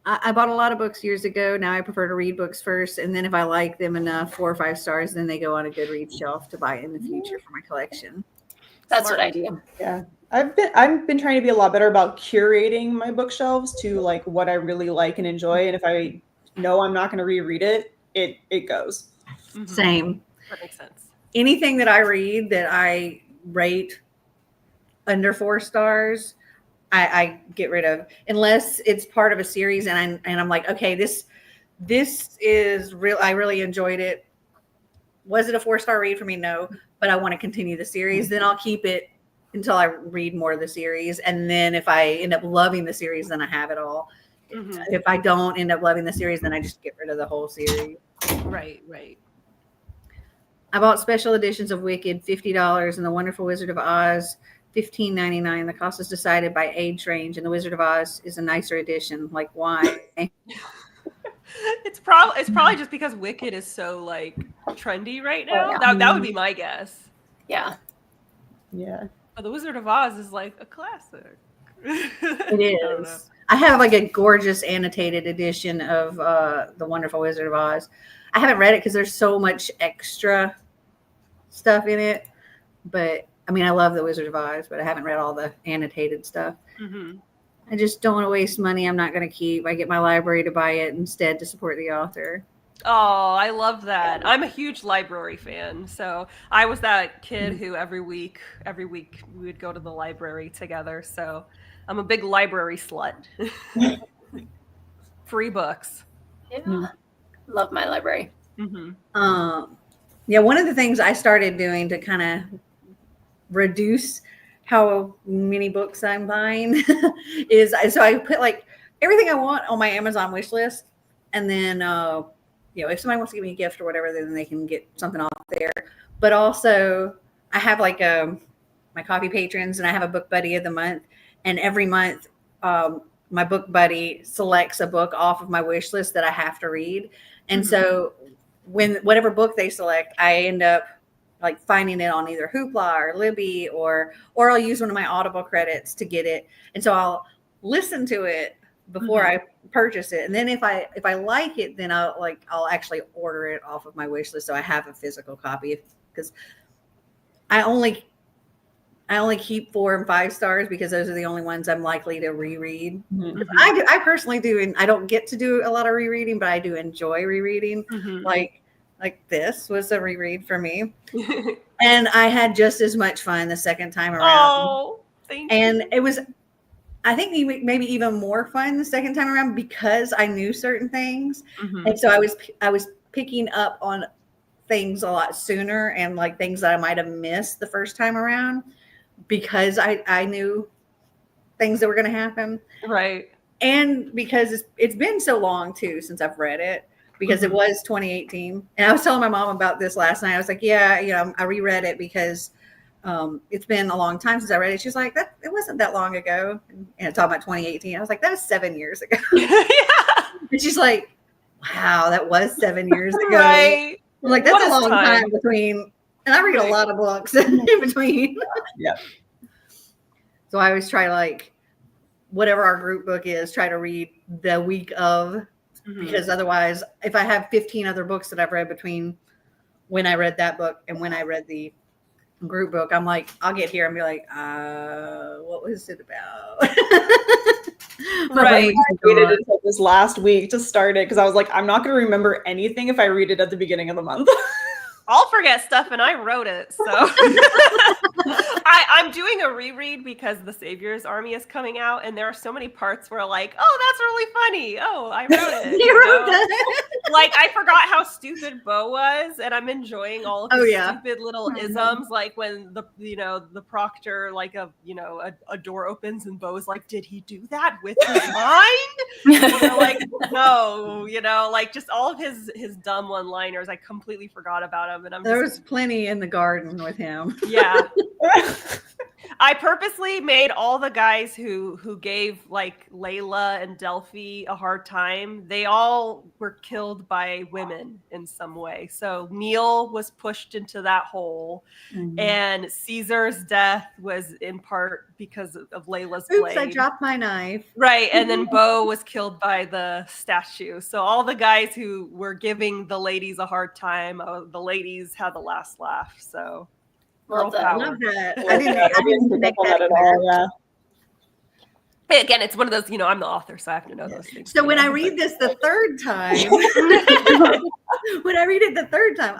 I bought a lot of books years ago. Now I prefer to read books first, and then if I like them enough, 4 or 5 stars, then they go on a Goodreads shelf to buy in the future for my collection. That's what I do. Yeah. I've been trying to be a lot better about curating my bookshelves to like what I really like and enjoy. And if I know I'm not going to reread it, it goes. Mm-hmm. Same. That makes sense. Anything that I read that I rate under 4 stars, I get rid of, unless it's part of a series and I'm like, okay, this is real. I really enjoyed it. Was it a 4-star read for me? No, but I want to continue the series. Then I'll keep it until I read more of the series. And then if I end up loving the series, then I have it all. Mm-hmm. If I don't end up loving the series, then I just get rid of the whole series. Right. I bought special editions of Wicked, $50, and The Wonderful Wizard of Oz, $15.99. The cost is decided by age range, and The Wizard of Oz is a nicer edition. Like, why? It's probably just because Wicked is so like trendy right now. That would be my guess. Yeah. Yeah. But The Wizard of Oz is like a classic. It is. I have like a gorgeous annotated edition of The Wonderful Wizard of Oz. I haven't read it because there's so much extra stuff in it. But I mean, I love The Wizard of Oz, but I haven't read all the annotated stuff. Mm-hmm. I just don't want to waste money I'm not going to keep. I get my library to buy it instead to support the author. Oh, I love that. I'm a huge library fan. So I was that kid who every week we would go to the library together. So I'm a big library slut. Free books. Yeah. Love my library. Mm-hmm. Yeah, one of the things I started doing to kind of reduce how many books I'm buying is I put like everything I want on my Amazon wish list, and then if somebody wants to give me a gift or whatever, then they can get something off there. But also I have like my coffee patrons, and I have a book buddy of the month, and every month my book buddy selects a book off of my wish list that I have to read. And so when whatever book they select, I end up like finding it on either Hoopla or Libby, or I'll use one of my Audible credits to get it. And so I'll listen to it before I purchase it. And then if I like it, then I'll actually order it off of my wish list. So I have a physical copy, because I only keep 4 and 5 stars because those are the only ones I'm likely to reread. I personally do, and I don't get to do a lot of rereading, but I do enjoy rereading. Like this was a reread for me. And I had just as much fun the second time around. Oh, thank you. And it was, I think, maybe even more fun the second time around because I knew certain things. And so I was picking up on things a lot sooner, and like things that I might have missed the first time around, because I knew things that were going to happen. Right. And because it's been so long too since I've read it, because it was 2018. And I was telling my mom about this last night. I was like, yeah, I reread it because it's been a long time since I read it. She's like, it wasn't that long ago. And talking about 2018. I was like, that was 7 years ago. And she's like, wow, that was 7 years ago. Right. I'm like, that's a long time between, and I read a lot of books in between. Yeah. So I always try to, like, whatever our group book is, try to read the week of, because otherwise, if I have 15 other books that I've read between when I read that book and when I read the group book, I'm like, I'll get here and be like, what was it about? Right. I waited until this last week to start it because I was like, I'm not going to remember anything if I read it at the beginning of the month. I'll forget stuff, and I wrote it, so I'm doing a reread because The Savior's Army is coming out, and there are so many parts where like, oh, that's really funny. Oh, I wrote it. You wrote that. Like, I forgot how stupid Bo was, and I'm enjoing all of his stupid little isms, like when the proctor, like a door opens and Bo's like, did he do that with his mind? Like, no, like just all of his dumb one-liners. I completely forgot about him, and there was plenty in the garden with him. Yeah. I purposely made all the guys who gave like Layla and Delphi a hard time. They all were killed by women in some way. So Neil was pushed into that hole, and Caesar's death was in part because of Layla's blade. I dropped my knife. Right, and then Bo was killed by the statue. So all the guys who were giving the ladies a hard time, the ladies had the last laugh. So. Love that. I didn't connect that at all. Yeah. Again, it's one of those, I'm the author, so I have to know those things. So when I read this the third time,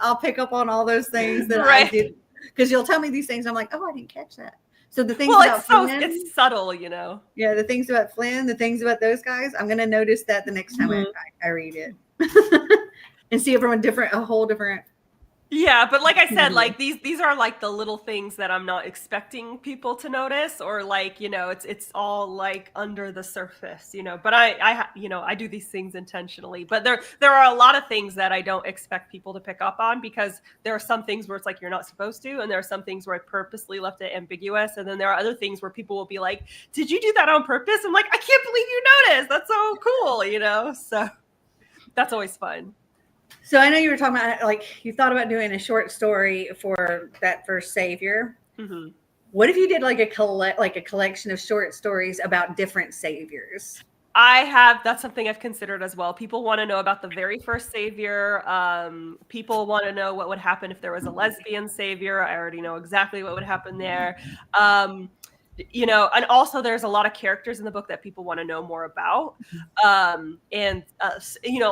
I'll pick up on all those things that I did, because you'll tell me these things. I'm like, oh, I didn't catch that. So the things about Flynn, it's subtle, Yeah, the things about Flynn, the things about those guys, I'm going to notice that the next time I read it and see it from a whole different. Yeah, but like I said, like these are like the little things that I'm not expecting people to notice, or like, it's all like under the surface, but I do these things intentionally, but there are a lot of things that I don't expect people to pick up on, because there are some things where it's like, you're not supposed to, and there are some things where I purposely left it ambiguous. And then there are other things where people will be like, did you do that on purpose? I'm like, I can't believe you noticed. That's so cool, so that's always fun. So I know you were talking about, like, you thought about doing a short story for that first Savior. What if you did like a collection of short stories about different saviors? That's something I've considered as well. People want to know about the very first Savior. People want to know what would happen if there was a lesbian Savior. I already know exactly what would happen there. And also there's a lot of characters in the book that people want to know more about.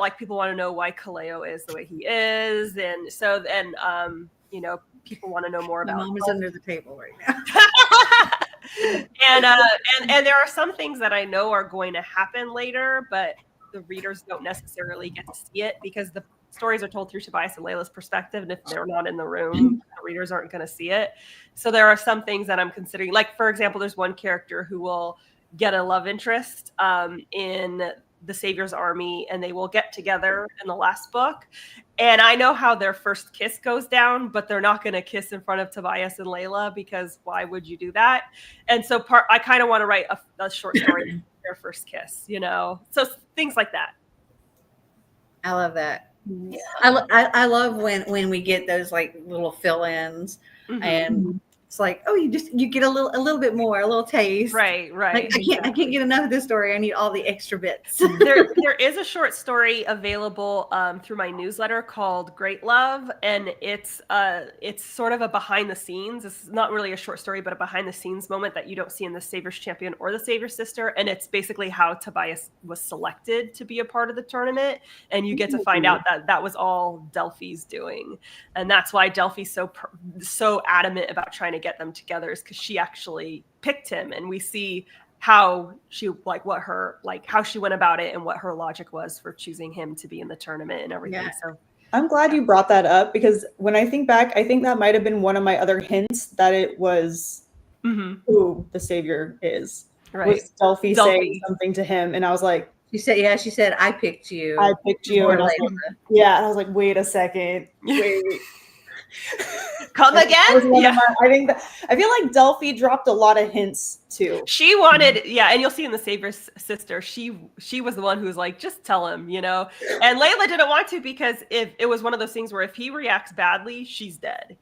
Like people want to know why Kaleo is the way he is. And so, people want to know more about. My mom is under the table right now. and there are some things that I know are going to happen later, but the readers don't necessarily get to see it because the stories are told through Tobias and Layla's perspective, and if they're not in the room, the readers aren't going to see it. So there are some things that I'm considering. Like, for example, there's one character who will get a love interest in the Savior's Army, and they will get together in the last book. And I know how their first kiss goes down, but they're not going to kiss in front of Tobias and Layla, because why would you do that? And so I kind of want to write a short story their first kiss, So things like that. I love that. I love when we get those like little fill-ins, Mhm. and it's like, oh, you get a little bit more, a little taste. Right. Like I can't get enough of this story. I need all the extra bits. There is a short story available through my newsletter called Great Love, and it's sort of a behind the scenes. It's not really a short story, but a behind the scenes moment that you don't see in the Savior's Champion or the Savior's Sister, and it's basically how Tobias was selected to be a part of the tournament, and you get to find out that was all Delphi's doing, and that's why Delphi's so adamant about trying to get them together, is because she actually picked him, and we see how she how she went about it and what her logic was for choosing him to be in the tournament and everything. Yeah. So I'm glad you brought that up, because when I think back, I think that might have been one of my other hints that it was who the Savior is. Right. Was Delphi saying something to him, and I was like, she said, I picked you. I picked you. And I was like, yeah. And I was like, wait a second. Wait. Come again? I feel like Delphi dropped a lot of hints too. She wanted, and you'll see in the Savior's Sister, she was the one who was like, just tell him, And Layla didn't want to, because if it was one of those things where if he reacts badly, she's dead,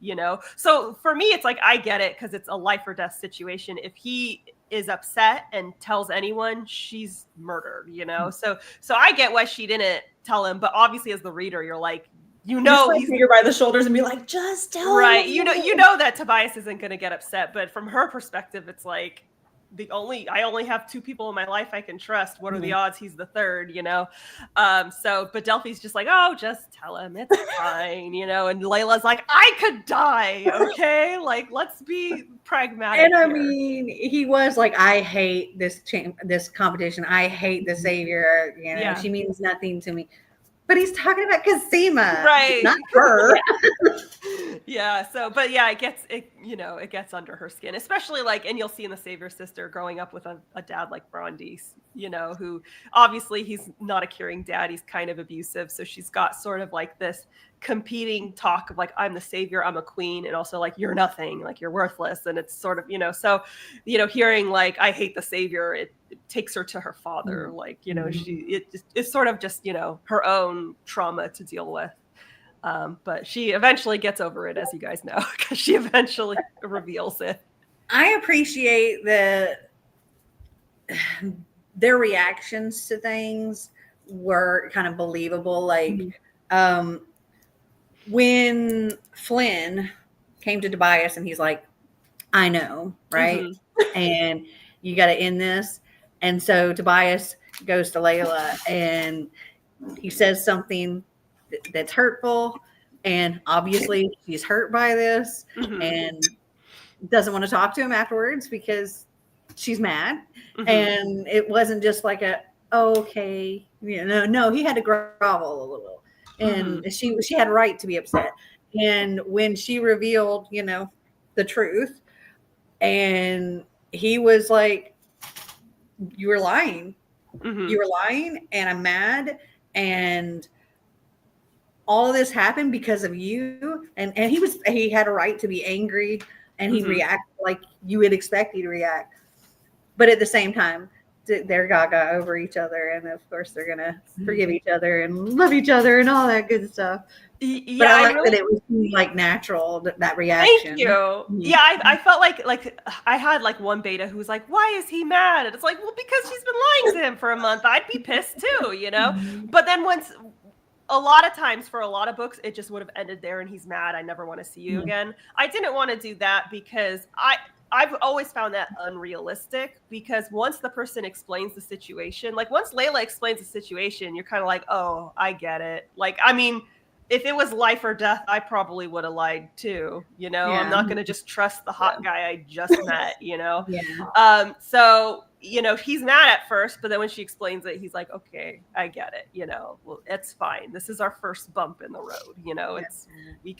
So for me, it's like, I get it, because it's a life or death situation. If he is upset and tells anyone, she's murdered, So I get why she didn't tell him, but obviously as the reader, you're like, he's her by the shoulders and be like, just tell him. Right. You know that Tobias isn't going to get upset, but from her perspective, it's like, I only have two people in my life I can trust. What are the odds he's the third, but Delphi's just like, oh, just tell him, it's fine, and Layla's like, I could die. Okay. Like, let's be pragmatic. And I mean, he was like, I hate this competition. I hate the Savior. She means nothing to me. But he's talking about Cosima, right? Not her. It gets under her skin, especially and you'll see in the Savior's Sister growing up with a dad like Brondis, who obviously he's not a caring dad. He's kind of abusive. So she's got sort of like this competing talk of like, I'm the Savior, I'm a queen. And also like, you're nothing, like you're worthless. And it's sort of, hearing like, I hate the Savior, it takes her to her father. Like, it's sort of just, her own trauma to deal with. But she eventually gets over it, as you guys know, because she eventually reveals it. I appreciate their reactions to things were kind of believable. Like, when Flynn came to Tobias and he's like, I know, right? And you got to end this. And so Tobias goes to Layla and he says something that's hurtful. And obviously she's hurt by this and doesn't want to talk to him afterwards because she's mad. And it wasn't just like okay, no, he had to grovel a little. And she had a right to be upset. And when she revealed, the truth, and he was like, you were lying. You were lying, and I'm mad, and all of this happened because of you. And he had a right to be angry, and he reacted like you would expect you to react. But at the same time, they're gaga over each other, and of course they're gonna forgive each other and love each other and all that good stuff. Yeah, but I like that it was like natural, that reaction. Thank you. Yeah, I felt like I had like one beta who was like, why is he mad? And it's like, well, because she's been lying to him for a month. I'd be pissed too, But then a lot of times for a lot of books, it just would have ended there and he's mad. I never want to see you again. I didn't want to do that because I've always found that unrealistic, because once the person explains the situation, like once Layla explains the situation, you're kind of like, oh, I get it. Like, I mean, if it was life or death, I probably would have lied too. I'm not going to just trust the hot guy I just met, So, he's mad at first, but then when she explains it, he's like, okay, I get it. Well, it's fine. This is our first bump in the road. I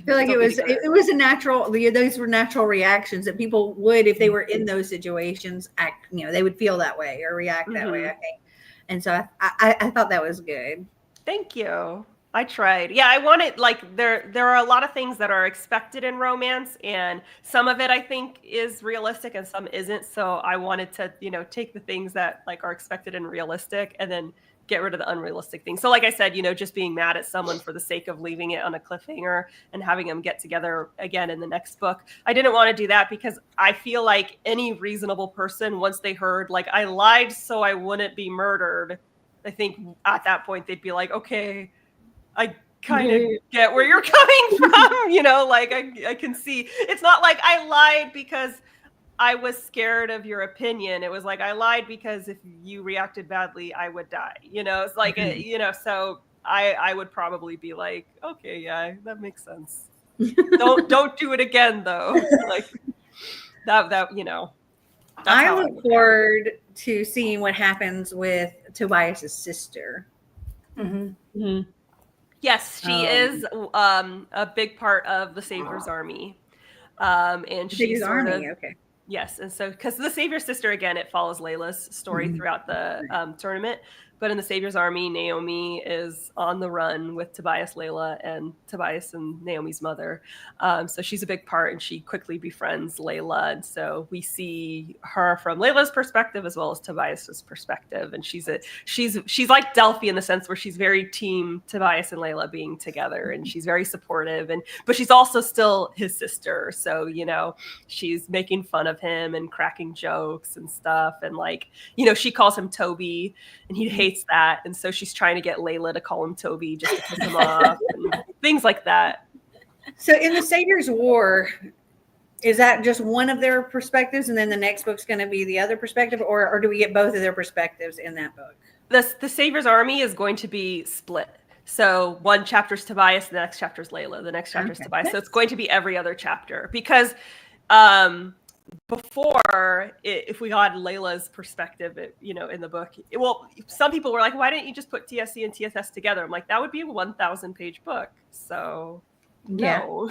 feel like it was a natural, those were natural reactions that people would, if they were in those situations, act, they would feel that way or react that way, I think. And so I thought that was good. Thank you. I tried. Yeah, I wanted, like, there are a lot of things that are expected in romance, and some of it I think is realistic and some isn't. So I wanted to, take the things that like are expected and realistic and then get rid of the unrealistic things. So like I said, just being mad at someone for the sake of leaving it on a cliffhanger and having them get together again in the next book. I didn't want to do that because I feel like any reasonable person, once they heard like I lied so I wouldn't be murdered, I think at that point they'd be like, okay, I kind of get where you're coming from, like I can see. It's not like I lied because I was scared of your opinion. It was like I lied because if you reacted badly, I would die. It's like so I would probably be like, okay, yeah, that makes sense. don't do it again though. Like that. I look forward to seeing what happens with Tobias's sister. Mm-hmm. Mm-hmm. Yes, she is a big part of the Savior's Army, and she's okay. Yes, and so because the Savior's sister, again, it follows Layla's story throughout the tournament, but in the Savior's Army, Naomi is on the run with Tobias, Layla, and Tobias and Naomi's mother. So she's a big part, and she quickly befriends Layla, and so we see her from Layla's perspective as well as Tobias's perspective, and she's like Delphi in the sense where she's very team Tobias and Layla being together, and she's very supportive, but she's also still his sister, so she's making fun of him and cracking jokes and stuff, and she calls him Toby, and he hates that, and so she's trying to get Layla to call him Toby just to piss him off and things like that. So in the Savior's War, is that just one of their perspectives and then the next book's going to be the other perspective, or do we get both of their perspectives in that book? The Savior's Army is going to be split. So one chapter's Tobias, the next chapter's Layla, the next chapter's Tobias. So it's going to be every other chapter because before, if we got Layla's perspective, in the book, some people were like, why didn't you just put TSC and TSS together? I'm like, that would be a 1,000-page book. So no,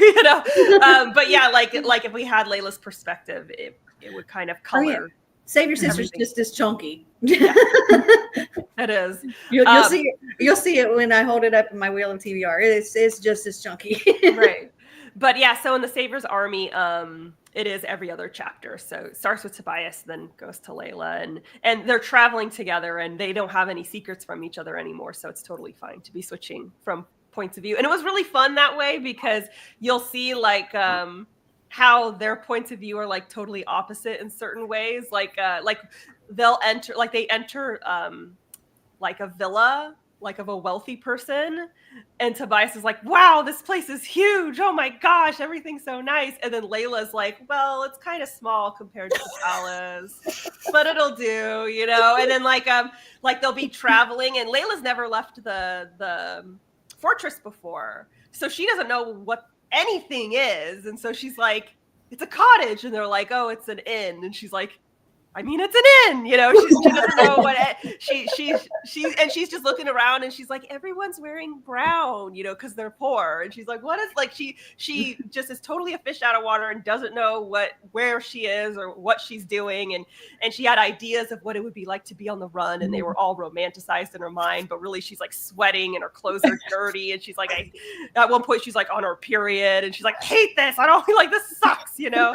but yeah, like if we had Layla's perspective, it would kind of color. Oh, yeah. Savior Sister's just as chunky. Yeah. It is. You'll see it when I hold it up in my wheel of TBR. It's just as chunky. Right. But yeah, so in the Savior's Army, it is every other chapter. So it starts with Tobias, then goes to Layla, and they're traveling together, and they don't have any secrets from each other anymore. So it's totally fine to be switching from points of view. And it was really fun that way because you'll see how their points of view are totally opposite in certain ways. They'll enter, they enter a villa, of a wealthy person, and Tobias is like, wow, this place is huge, oh my gosh, everything's so nice, and then Layla's like, well, it's kind of small compared to the palace, but it'll do, and then they'll be traveling, and Layla's never left the fortress before, so she doesn't know what anything is, and so she's like, it's a cottage, and they're like, oh, it's an inn, and she's like, I mean, it's an inn, she doesn't know what she's just looking around, and she's like, everyone's wearing brown, because they're poor, and she's like, what is she just is totally a fish out of water and doesn't know where she is or what she's doing, and she had ideas of what it would be like to be on the run, and they were all romanticized in her mind, but really she's sweating and her clothes are dirty, and she's at one point she's on her period, and she's like, I hate this, I don't this sucks, and so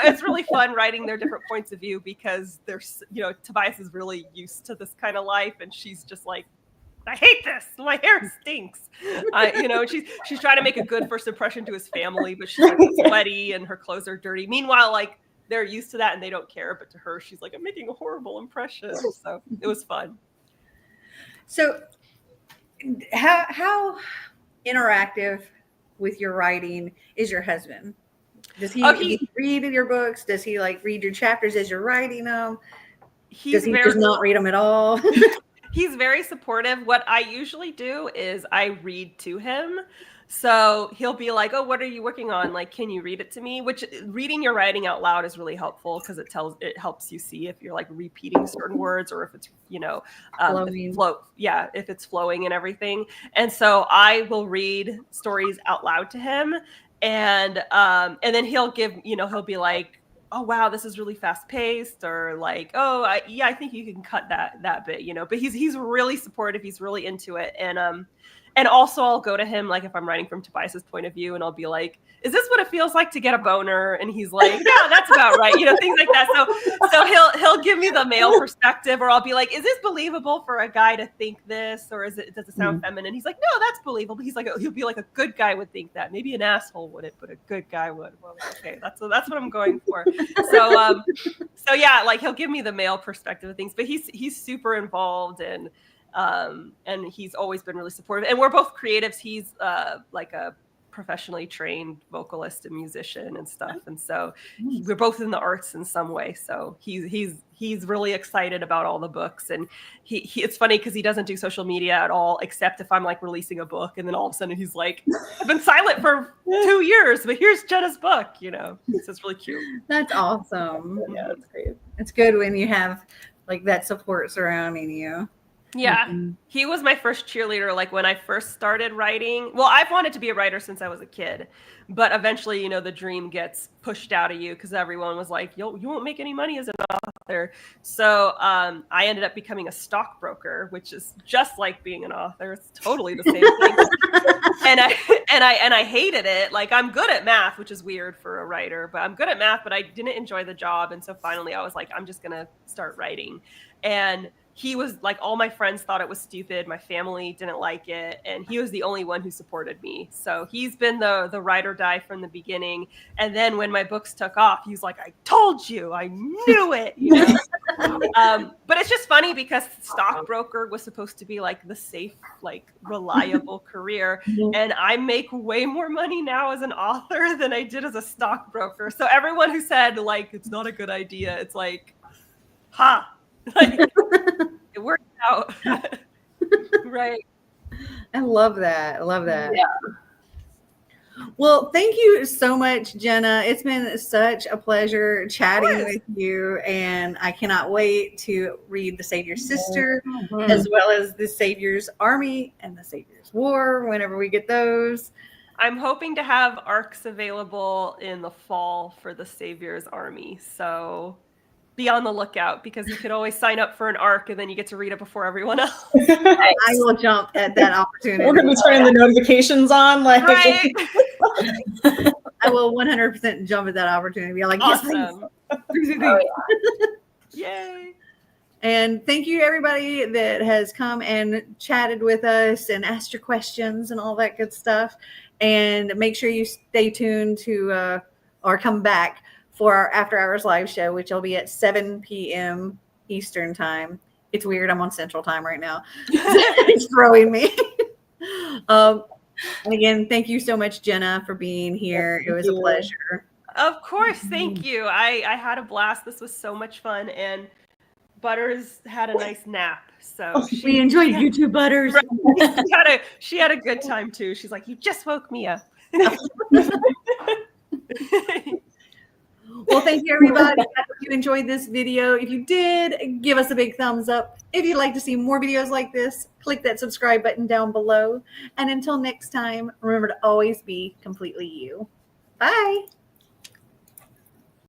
it's really fun writing their different points of view because there's, Tobias is really used to this kind of life, and she's just like, I hate this. My hair stinks. She's trying to make a good first impression to his family, but she's sweaty and her clothes are dirty. Meanwhile, they're used to that and they don't care. But to her, she's I'm making a horrible impression. So it was fun. So how interactive with your writing is your husband? Does he read your books? Does he read your chapters as you're writing them? Does he just not read them at all? He's very supportive. What I usually do is I read to him. So he'll be like, oh, what are you working on? can you read it to me? Which reading your writing out loud is really helpful because it helps you see if you're repeating certain words or if it's, if it's flowing and everything. And so I will read stories out loud to him. And then he'll give, he'll be like, oh, wow, this is really fast paced, or I think you can cut that bit, but he's really supportive. He's really into it. And And also I'll go to him, like if I'm writing from Tobias's point of view, and I'll be like, is this what it feels like to get a boner? And he's like, yeah, that's about right. You know, things like that. So he'll give me the male perspective, or I'll be like, is this believable for a guy to think this? Or does it sound feminine? He's like, no, that's believable. He's like, he'll be like, a good guy would think that. Maybe an asshole wouldn't, but a good guy would. Well, okay, that's what I'm going for. So yeah, like he'll give me the male perspective of things, but he's super involved, and he's always been really supportive. And we're both creatives. He's like a professionally trained vocalist and musician and stuff, and so we're both in the arts in some way. So he's really excited about all the books, and he it's funny because he doesn't do social media at all, except if I'm like releasing a book, and then all of a sudden he's like, I've been silent for 2 years, but here's Jenna's book, you know. So it's really cute. That's awesome. Yeah, that's great. It's good when you have like that support surrounding you. Yeah, he was my first cheerleader. Like when I first started writing, well, I've wanted to be a writer since I was a kid, but eventually, you know, the dream gets pushed out of you because everyone was like, you won't make any money as an author. So I ended up becoming a stockbroker, which is just like being an author. It's totally the same thing. and I hated it. Like I'm good at math, which is weird for a writer, but I'm good at math, but I didn't enjoy the job. And so finally I was like, I'm just going to start writing. And he was like, all my friends thought it was stupid. My family didn't like it. And he was the only one who supported me. So he's been the ride or die from the beginning. And then when my books took off, he's like, I told you, I knew it. You know? But it's just funny because stockbroker was supposed to be like the safe, like reliable career. And I make way more money now as an author than I did as a stockbroker. So everyone who said like, it's not a good idea, it's like, ha. Like, it worked out. Right. I love that. I love that. Yeah. Well, thank you so much, Jenna. It's been such a pleasure chatting with you, and I cannot wait to read The Savior's Sister, as well as The Savior's Army and The Savior's War, whenever we get those. I'm hoping to have arcs available in the fall for The Savior's Army, so be on the lookout, because you could always sign up for an arc and then you get to read it before everyone else. I will jump at that opportunity. We're going to be turning the notifications on. Like, Right. I will 100% jump at that opportunity. Be like, Awesome. yes, Oh, Yay. And thank you, everybody that has come and chatted with us and asked your questions and all that good stuff. And make sure you stay tuned to or come back for our After Hours live show, which will be at 7 p.m. Eastern time. It's weird. I'm on Central time right now. It's throwing me. And again, thank you so much, Jenna, for being here. It was a pleasure. Of course. Thank you. I had a blast. This was so much fun. And Butters had a nice nap. So We enjoyed you too, Butters. Right. She had a good time too. She's like, you just woke me up. Well, thank you, everybody. I hope you enjoyed this video. If you did, give us a big thumbs up. If you'd like to see more videos like this, click that subscribe button down below. And until next time, remember to always be completely you. Bye.